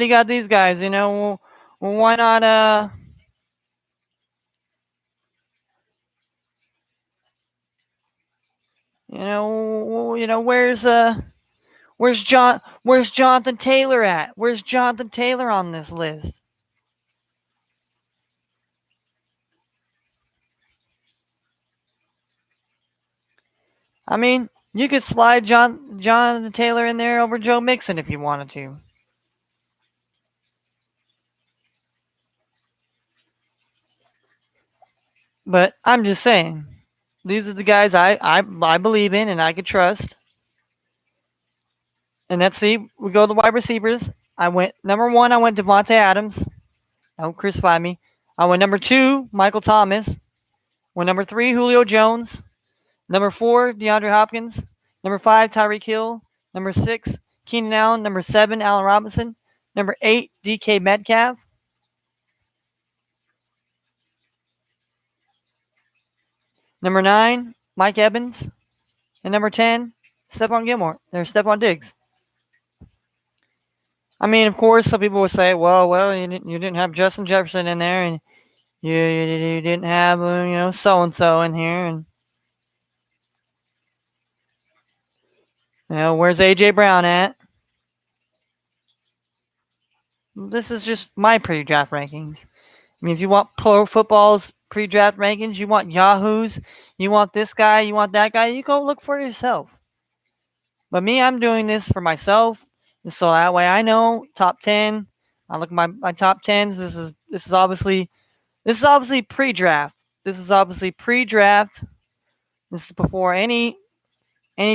you got these guys? Well, why not? Where's Jonathan Taylor at? Where's Jonathan Taylor on this list? I mean, you could slide Jonathan Taylor in there over Joe Mixon if you wanted to. But I'm just saying, these are the guys I believe in and I could trust. And let's see, we go to the wide receivers. I went number one. I went Devontae Adams. Don't crucify me. I went number two, Michael Thomas. Went number three, Julio Jones. Number four, DeAndre Hopkins. Number five, Tyreek Hill. Number six, Keenan Allen. Number seven, Allen Robinson. Number eight, DK Metcalf. Number nine, Mike Evans. And number 10, Stephon Gilmore. There's Stephon Diggs. I mean, of course, some people would say, well, you didn't have Justin Jefferson in there, and you didn't have, so and so in here, and where's AJ Brown at? This is just my pre-draft rankings. I mean, if you want Pro Football's pre-draft rankings, you want Yahoo's, you want this guy, you want that guy, you go look for yourself. But me, I'm doing this for myself, so that way I know top 10. I look at my top 10s. This is obviously pre-draft. This is obviously pre-draft. This is before any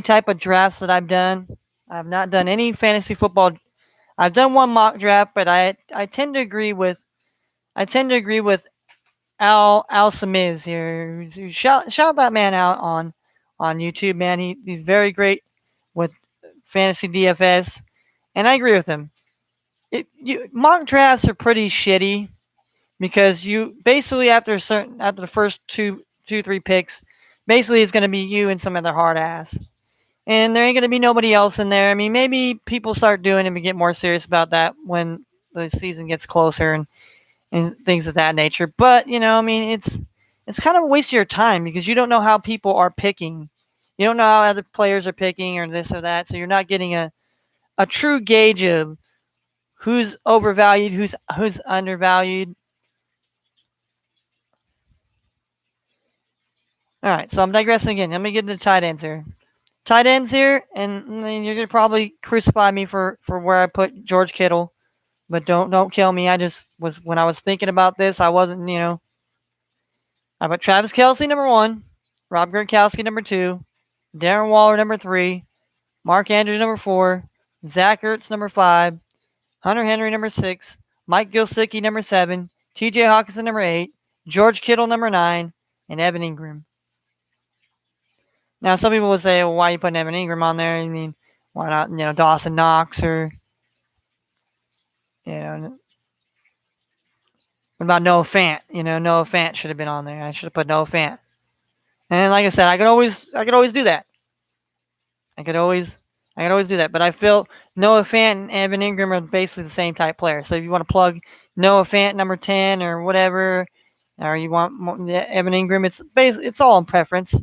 type of drafts that I've done. I have not done any fantasy football. I've done one mock draft, but I tend to agree with Al Samiz here. Shout that man out on YouTube, man. He's very great with fantasy DFS, and I agree with him. Mock drafts are pretty shitty because you basically after the first two three picks, basically it's going to be you and some other hard ass, and there ain't going to be nobody else in there. I mean, maybe people start doing it and get more serious about that when the season gets closer and things of that nature. But I mean, it's kind of a waste of your time because you don't know how people are picking. You don't know how other players are picking or this or that, so you're not getting a true gauge of who's overvalued, who's undervalued. All right, so I'm digressing again. Let me get into tight ends here. Tight ends here, and you're gonna probably crucify me for where I put George Kittle, but don't kill me. I just was when I was thinking about this, I wasn't. I put Travis Kelce number one, Rob Gronkowski number two, Darren Waller number three, Mark Andrews number four, Zach Ertz number five, Hunter Henry number six, Mike Gesicki number seven, T.J. Hockenson number eight, George Kittle number nine, and Evan Ingram. Now, some people would say, well, why are you putting Evan Ingram on there? I mean, why not, Dawson Knox or, what about Noah Fant? Noah Fant should have been on there. I should have put Noah Fant. And like I said, I could always do that. I could always do that. But I feel Noah Fant and Evan Ingram are basically the same type player. So if you want to plug Noah Fant number 10 or whatever, or you want Evan Ingram, it's all in preference.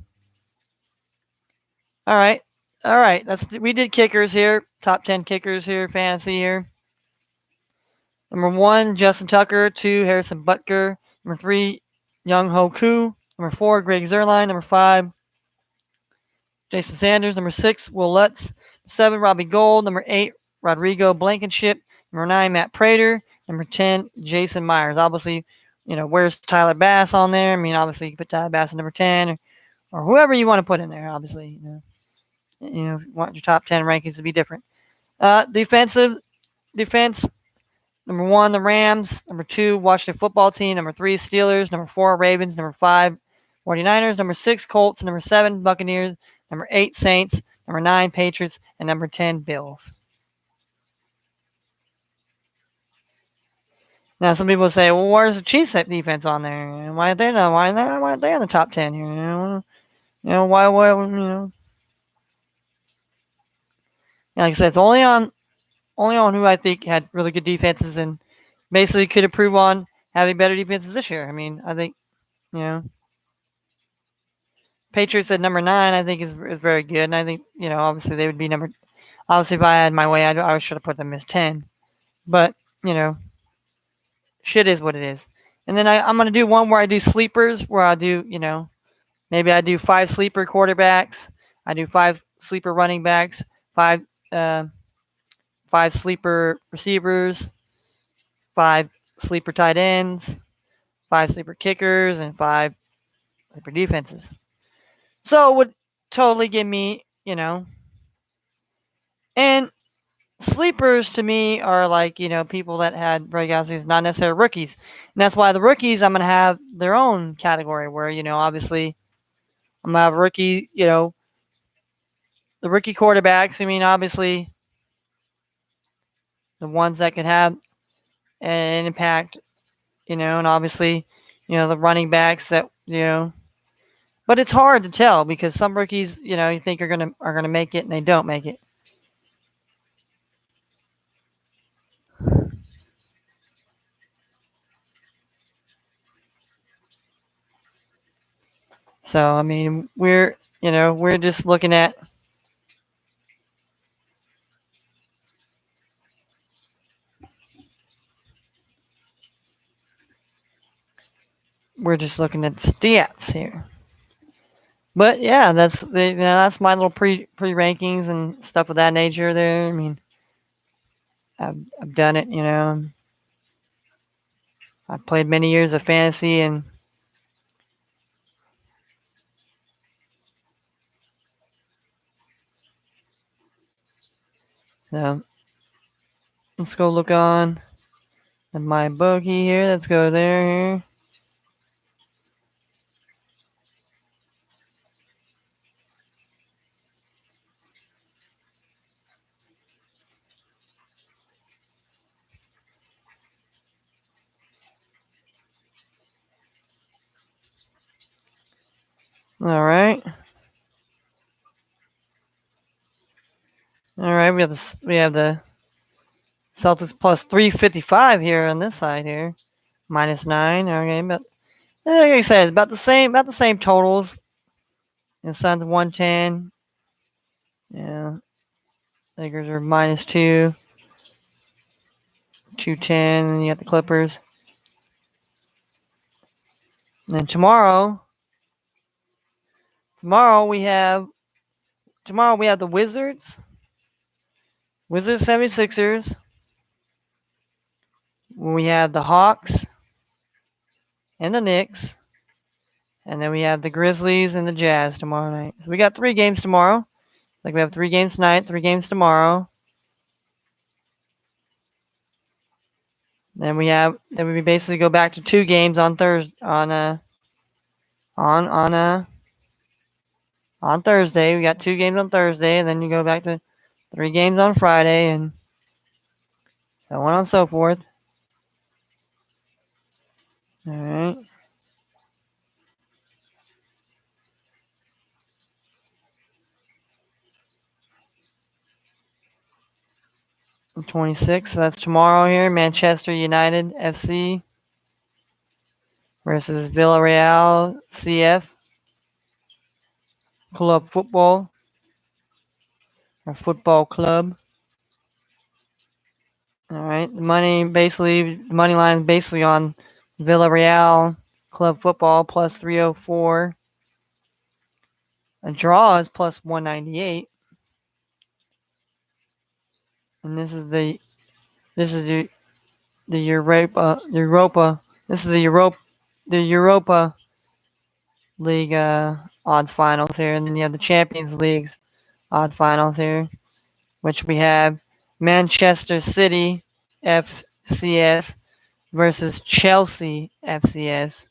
All right. We did kickers here. Top 10 kickers here, fantasy here. Number one, Justin Tucker. Two, Harrison Butker. Number three, Young Ho Koo. Number four, Greg Zuerlein. Number five, Jason Sanders. Number six, Will Lutz. Number seven, Robbie Gould. Number eight, Rodrigo Blankenship. Number nine, Matt Prater. Number 10, Jason Myers. Obviously, where's Tyler Bass on there? I mean, obviously, you can put Tyler Bass at number 10 or whoever you want to put in there, obviously. You want your top 10 rankings to be different. Defense. Number one, the Rams. Number two, Washington football team. Number three, Steelers. Number four, Ravens. Number five, 49ers. Number six, Colts. Number seven, Buccaneers. Number eight, Saints. Number nine, Patriots. And number 10, Bills. Now, some people say, well, where's the Chiefs defense on there? And why aren't they in the top 10 here? Why, like I said, it's only on who I think had really good defenses and basically could improve on having better defenses this year. I mean, I think, Patriots at number 9, I think is very good. And I think, obviously they would be obviously if I had my way, I should have put them as 10. But, shit is what it is. And then I'm going to do one where I do sleepers, where I do, maybe I do 5 sleeper quarterbacks. I do 5 sleeper running backs, 5 uh, 5 sleeper receivers, 5 sleeper tight ends, 5 sleeper kickers, and 5 sleeper defenses. So it would totally give me, and sleepers to me are like, people that had breakout seasons, not necessarily rookies. And that's why the rookies, I'm going to have their own category where, obviously I'm going to have rookie, the rookie quarterbacks. I mean, obviously the ones that can have an impact, and obviously, the running backs that, but it's hard to tell because some rookies, you think are gonna make it and they don't make it. So I mean, we're just looking at stats here. But yeah, that's my little pre rankings and stuff of that nature. There, I mean, I've done it. I've played many years of fantasy, and let's go look on at my bookie here. Let's go there here. All right. All right, we have the Celtics plus 355 here on this side here, -9. Okay, but like I said, about the same totals. And Suns 110. Yeah, Lakers are -2, 210. And you got the Clippers. And then tomorrow we have the Wizards 76ers. We have the Hawks and the Knicks. And then we have the Grizzlies and the Jazz tomorrow night. So we got 3 games tomorrow. Like we have 3 games tonight, 3 games tomorrow. Then we basically go back to 2 games on Thursday on Thursday. We got 2 games on Thursday, and then you go back to 3 games on Friday, and so on and so forth. All right. 26. So that's tomorrow here. Manchester United FC versus Villarreal CF Club Football or Football Club. All right. The money line is basically on Villarreal Club Football plus 304. A draw is plus 198. And the Europa. This is the Europa League odds finals here, and then you have the Champions League odd finals here, which we have Manchester City FCS versus Chelsea FCS.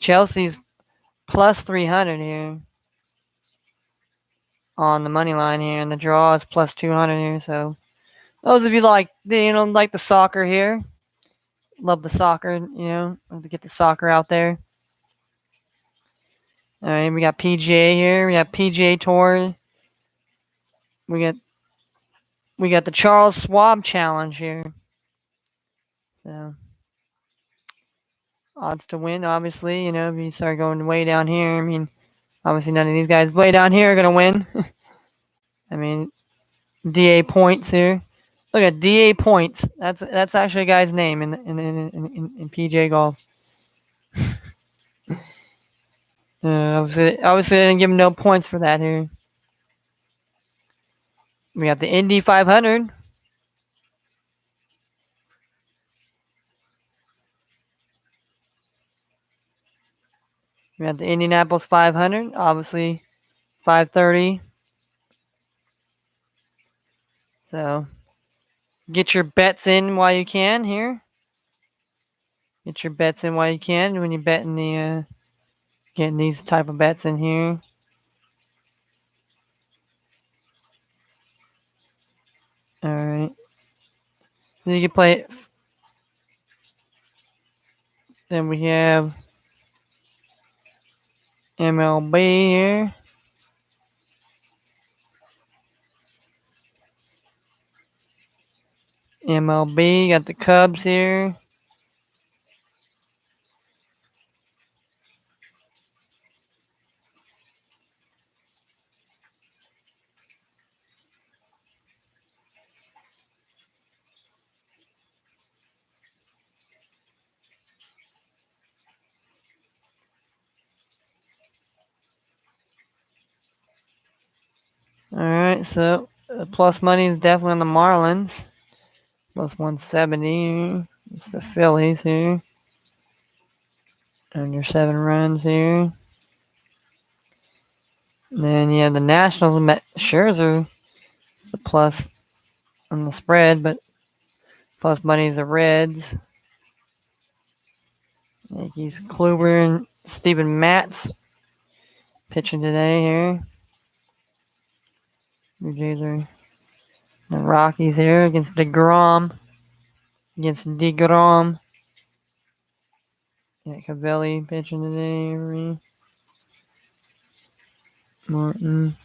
Chelsea's plus 300 here on the money line here, and the draw is plus 200 here. So those of you like the soccer here, love the soccer, love to get the soccer out there. All right, we got PGA here. We got PGA Tour. We got the Charles Schwab Challenge here. So odds to win, obviously, if you start going way down here, I mean, obviously none of these guys way down here are gonna win. I mean, DA Points here. Look at DA Points. That's actually a guy's name in PGA golf. Obviously, I didn't give him no points for that here. We got the Indy 500. We got the Indianapolis 500. Obviously, 530. So get your bets in while you can here. Get your bets in while you can when you're betting getting these type of bets in here. All right. Then you can play. Then we have MLB here. MLB got the Cubs here. All right, so plus money is definitely on the Marlins. Plus 170. It's the Phillies here. Under 7 runs here. And then you have the Nationals. Scherzer, the plus on the spread, but plus money is the Reds. Yankees, Kluber and Steven Matz pitching today here. Blue Jays are the Rockies here against DeGrom. Yeah, Cavelli pitching today. Morton.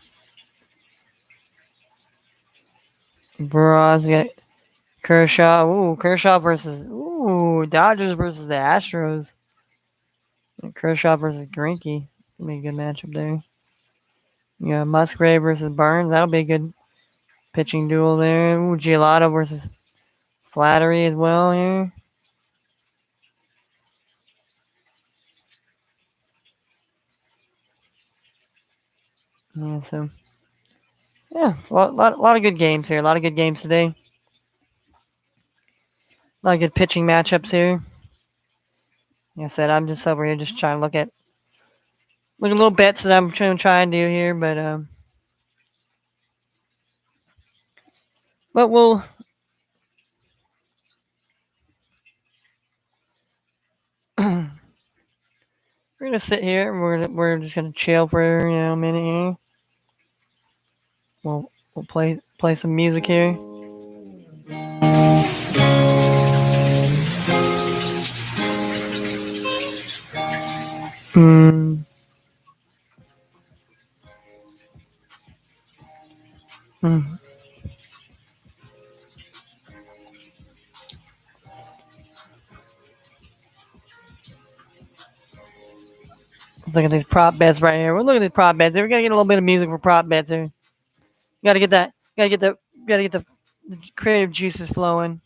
Braz, got Kershaw. Kershaw versus Dodgers versus the Astros. And Kershaw versus Greinke. That'll be a good matchup there. Yeah, Musgrave versus Burns. That'll be a good pitching duel there. Giolito versus Flattery as well here. Yeah, so yeah, lot of good games here. A lot of good games today. A lot of good pitching matchups here. Like I said, I'm just over here just trying to look at little bets that I'm trying to do here, but we're gonna sit here. We're just gonna chill for a minute here. We'll play some music here. Hmm. Hmm. Let's look at these prop bets right here. We're looking at these prop bets. We're gonna get a little bit of music for prop bets here. Gotta get that. Gotta get the creative juices flowing.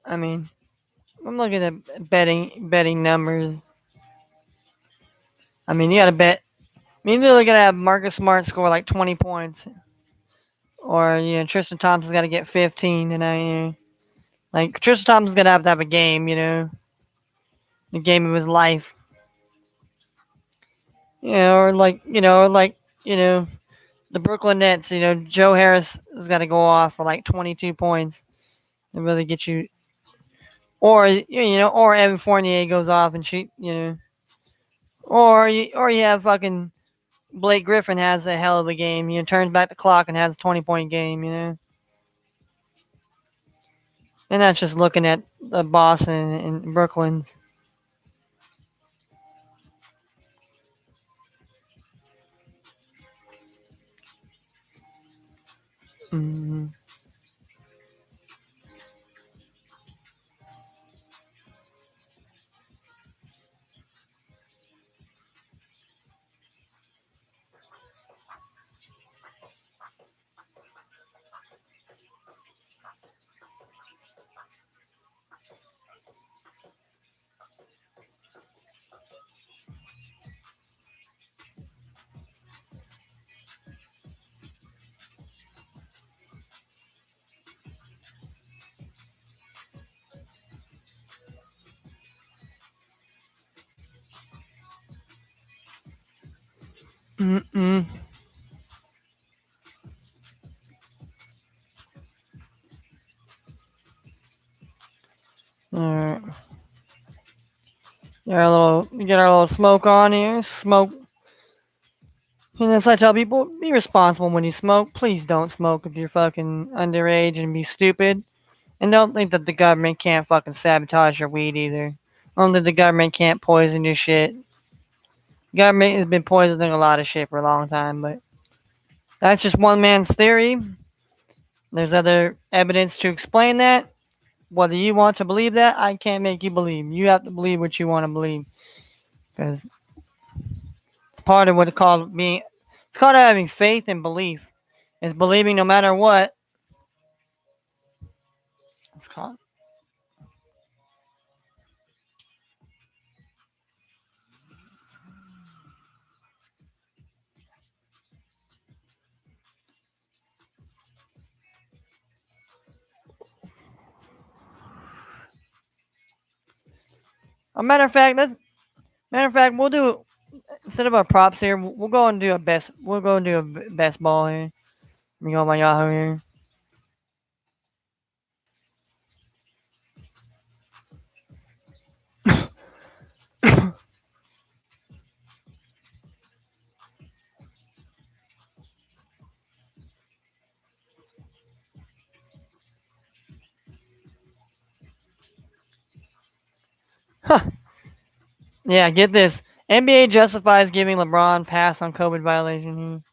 I mean, I'm looking at betting numbers. I mean, you gotta bet. I mean, you're looking to have Marcus Smart score like 20 points, or Tristan Thompson's got to get 15 tonight. Like Tristan Thompson's gonna have to have a game. The game of his life. Or the Brooklyn Nets. Joe Harris has got to go off for like 22 points and really get you. Or Evan Fournier goes off and shoot. Or you have fucking Blake Griffin has a hell of a game. Turns back the clock and has a 20-point game. And that's just looking at Boston and Brooklyn. Mm-hmm. Mm-mm. All right. We get our little smoke on here. Smoke. And as I tell people, be responsible when you smoke. Please don't smoke if you're fucking underage and be stupid. And don't think that the government can't fucking sabotage your weed either. Only the government can't poison your shit. Government has been poisoning a lot of shit for a long time, but that's just one man's theory. There's other evidence to explain that. Whether you want to believe that, I can't make you believe. You have to believe what you want to believe. Because it's part of what it's called being. It's called having faith and belief. It's believing no matter what. It's called. A matter of fact, we'll do instead of our props here. We'll go and do a best. We'll go and do a best ball here. Let me go on my Yahoo here. Huh. Yeah, get this. NBA justifies giving LeBron pass on COVID violation.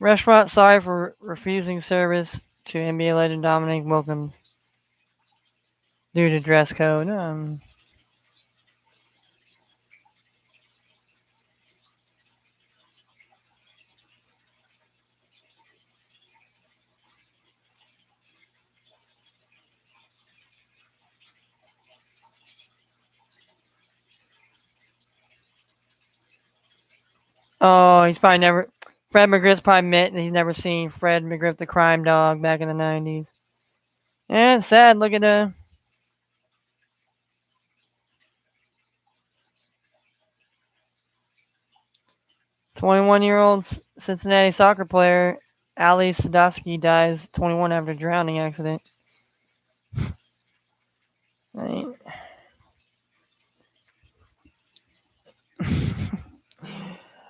Restaurant sorry for refusing service to NBA legend Dominic Wilkins due to dress code. Oh, he's probably never. Fred McGriff's probably met and he's never seen Fred McGriff, the crime dog, back in the 90s. Yeah, it's sad. Look at 21-year-old Cincinnati soccer player Ali Sadowski dies 21 after drowning accident. I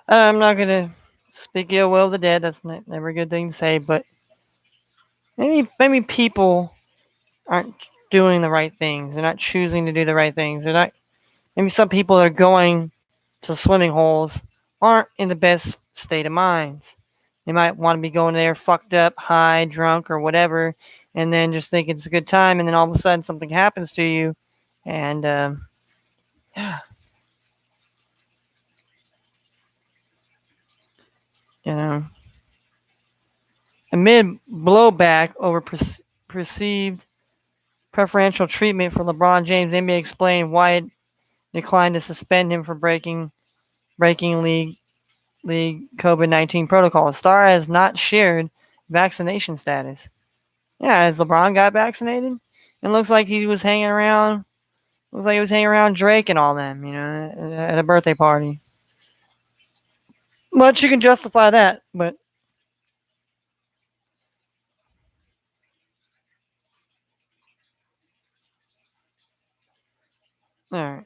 I'm not gonna speak ill will of the dead. That's never a good thing to say. But maybe people aren't doing the right things. They're not choosing to do the right things. They're not. Maybe some people that are going to swimming holes aren't in the best state of minds. They might want to be going there fucked up, high, drunk, or whatever, and then just think it's a good time, and then all of a sudden something happens to you, and yeah, you know, amid blowback over perceived preferential treatment for LeBron James, NBA explained why it declined to suspend him for breaking league COVID-19 protocol. The star has not shared vaccination status. Yeah, has LeBron got vaccinated? It looks like he was hanging around. Looks like he was hanging around Drake and all them, at a birthday party. But you can justify that. But all right,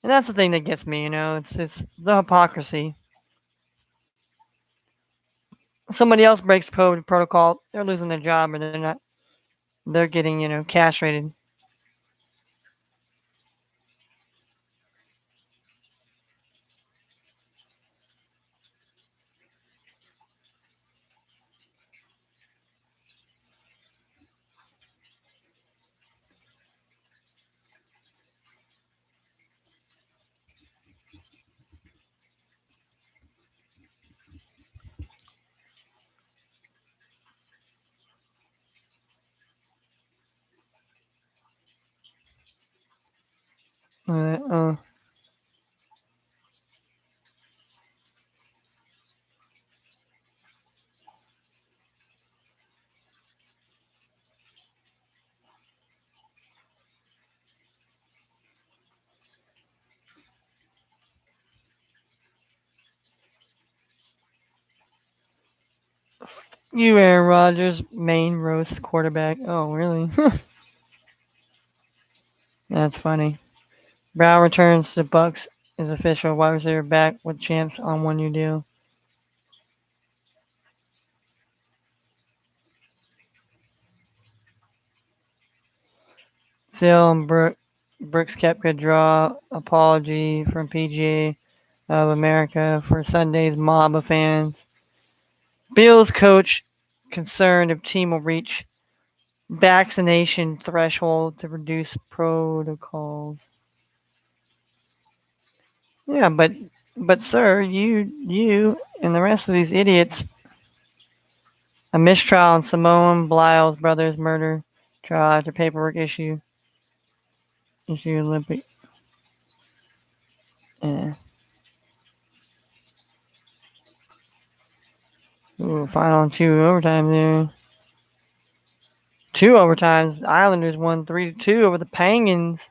and that's the thing that gets me. It's the hypocrisy. Somebody else breaks COVID protocol, they're losing their job, or they're not. They're getting castrated. Uh, you Aaron Rodgers, main roast quarterback. Oh, really? That's funny. Brown returns to Bucks as official wide receiver back with champs on 1 year deal. Phil and Brooks Koepka draw apology from PGA of America for Sunday's mob of fans. Bills coach concerned if team will reach vaccination threshold to reduce protocols. Yeah, but sir, you and the rest of these idiots, a mistrial on Simone Biles brothers murder trial after paperwork issue Olympic. Yeah. Ooh, final 2 overtime there. 2 overtimes. Islanders won 3-2 over the Penguins.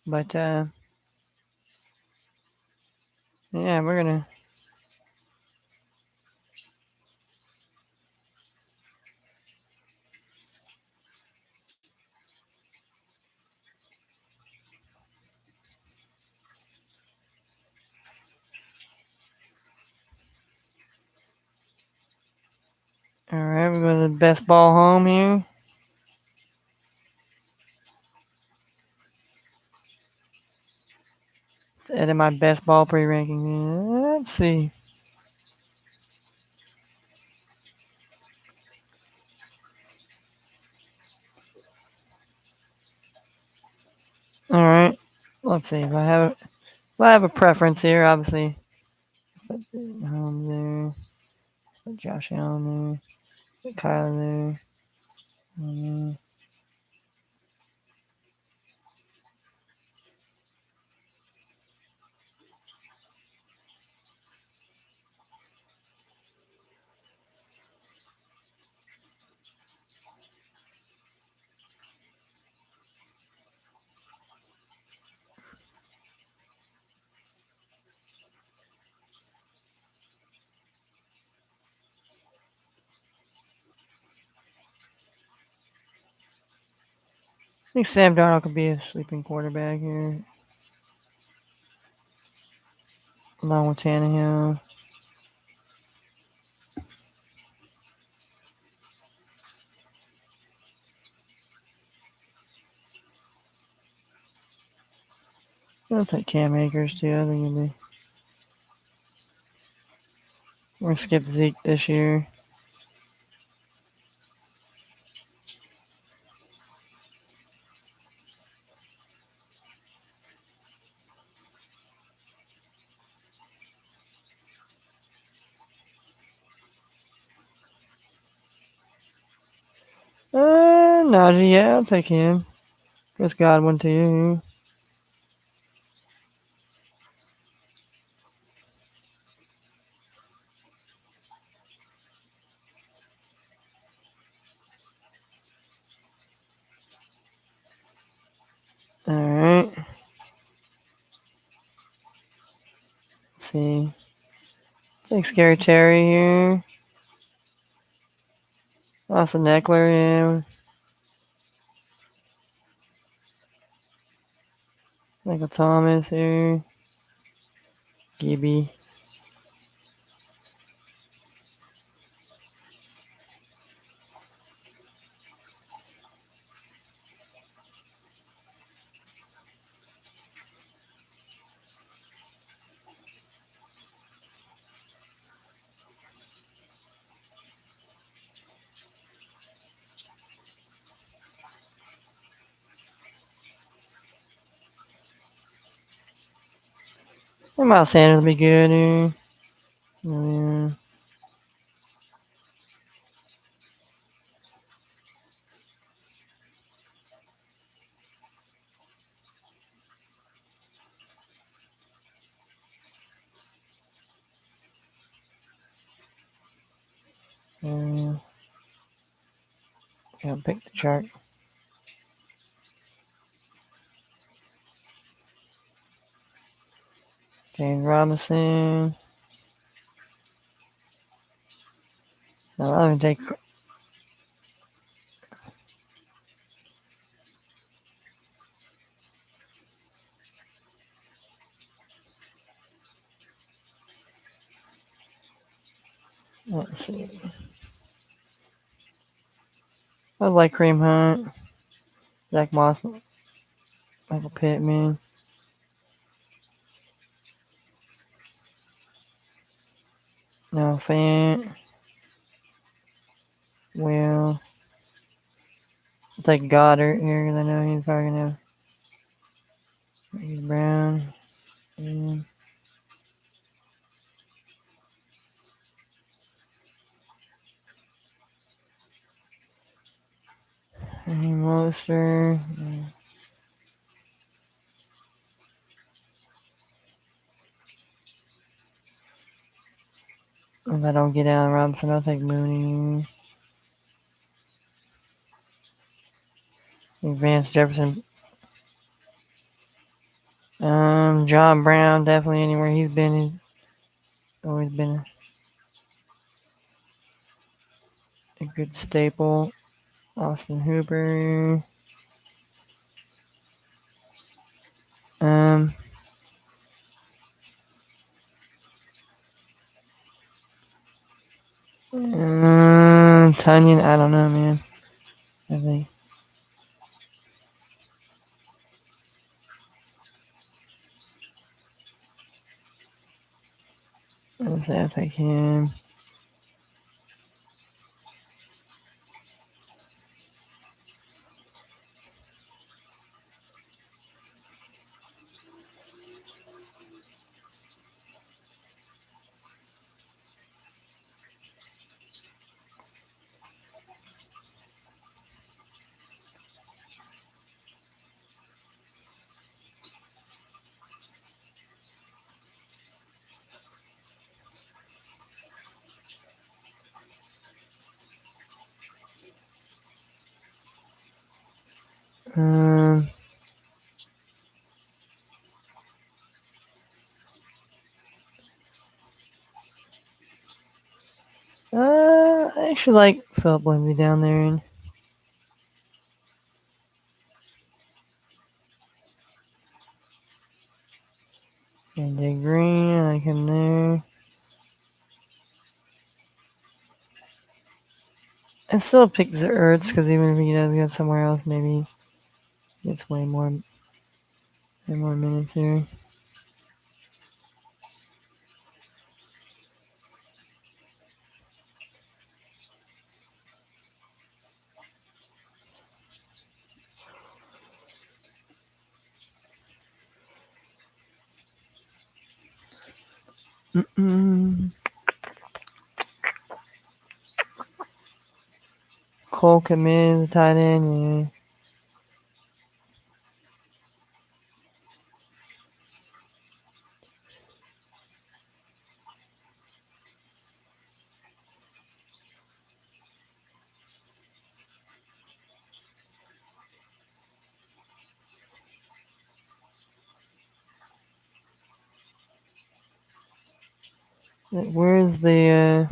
But yeah, we're gonna. All right, we go to the best ball home here. Edit my best ball pre-ranking. Let's see. All right, let's see if I have a preference here. Obviously, put home there. Put Josh Allen there. Put Kyler there. I think Sam Darnold could be a sleeping quarterback here, along with Tannehill. I'll take Cam Akers too. I think we're gonna skip Zeke this year. Najee, yeah, I'll take him. Chris Godwin too. All right. Let's see. Take Scary Terry here. Austin Eckler, yeah. Michael Thomas here. Gibby. Miles Sanders will be good. Yeah. Gotta pick the chart. James Robinson. Now let me take. Let's see. I like Kareem Hunt, Zach Moss, Michael Pittman. No Fant. Well, I'll take Goddard here because I know he's probably gonna have Brown. And Monster. If I don't get Allen Robinson, I'll take Mooney. Vance Jefferson. John Brown, definitely anywhere he's been, he's always been a good staple. Austin Hooper. Um, Tunyon, I don't know, man. I think I'll take him. Um, I actually like Philip Lindsay down there, and AJ Green, I like him there. And still pick Ertz because even if he does go somewhere else, maybe he gets way more minutes here. Cole Kmet, the tight end, yeah. Where's the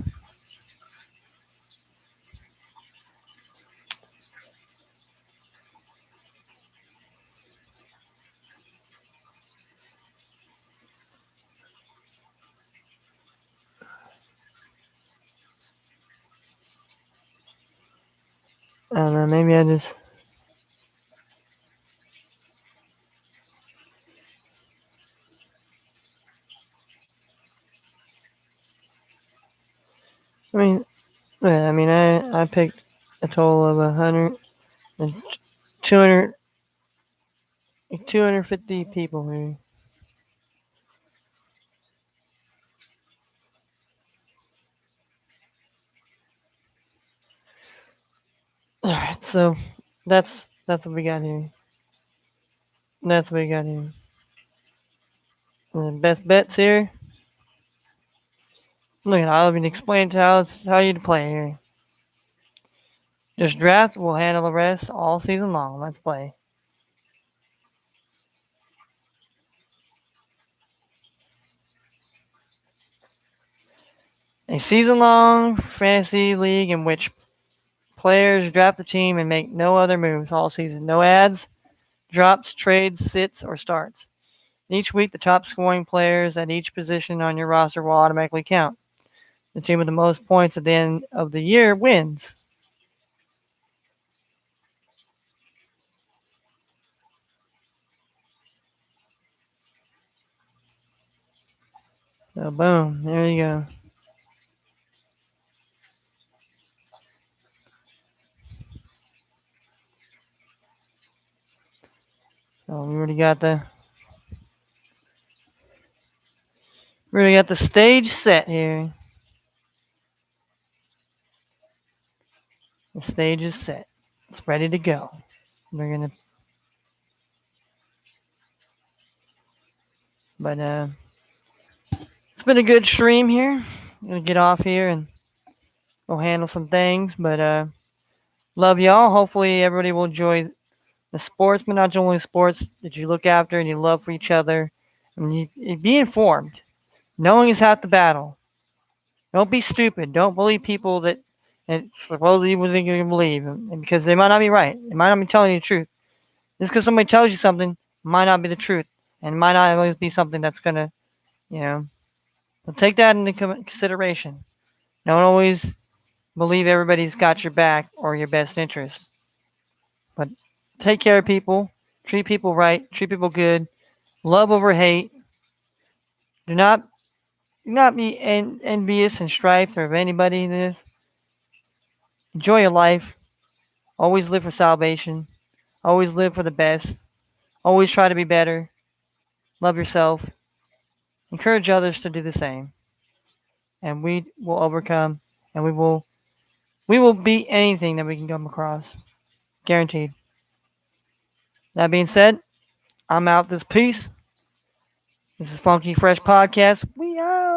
I don't know, maybe I just I mean yeah, I mean I picked a total of 100 and 200 250 people here. So that's what we got here. That's what we got here. And the best bets here. Look at I'll even explain how you play here. Just draft. We'll handle the rest all season long. Let's play. A season-long fantasy league in which players draft a team and make no other moves all season. No ads, drops, trades, sits, or starts. Each week, the top scoring players at each position on your roster will automatically count. The team with the most points at the end of the year wins. So, boom, there you go. So we already got the stage set here. The stage is set. It's ready to go. We're gonna, but it's been a good stream here. I'm gonna get off here and go handle some things. But love y'all. Hopefully everybody will enjoy the sports, but not only sports that you look after and you love for each other. I mean, you be informed. Knowing is half the battle. Don't be stupid. Don't believe people that and supposedly you think you can believe, and because they might not be right. They might not be telling you the truth. Just because somebody tells you something might not be the truth, and it might not always be something that's gonna, you know. So take that into consideration. Don't always believe everybody's got your back or your best interest, but take care of people, treat people right, treat people good, love over hate. Do not be envious and strife of anybody. This enjoy your life. Always live for salvation. Always live for the best. Always try to be better. Love yourself. Encourage others to do the same. And we will overcome and we will beat anything that we can come across. Guaranteed. That being said, I'm out this piece. This is Funky Fresh Podcast. We out.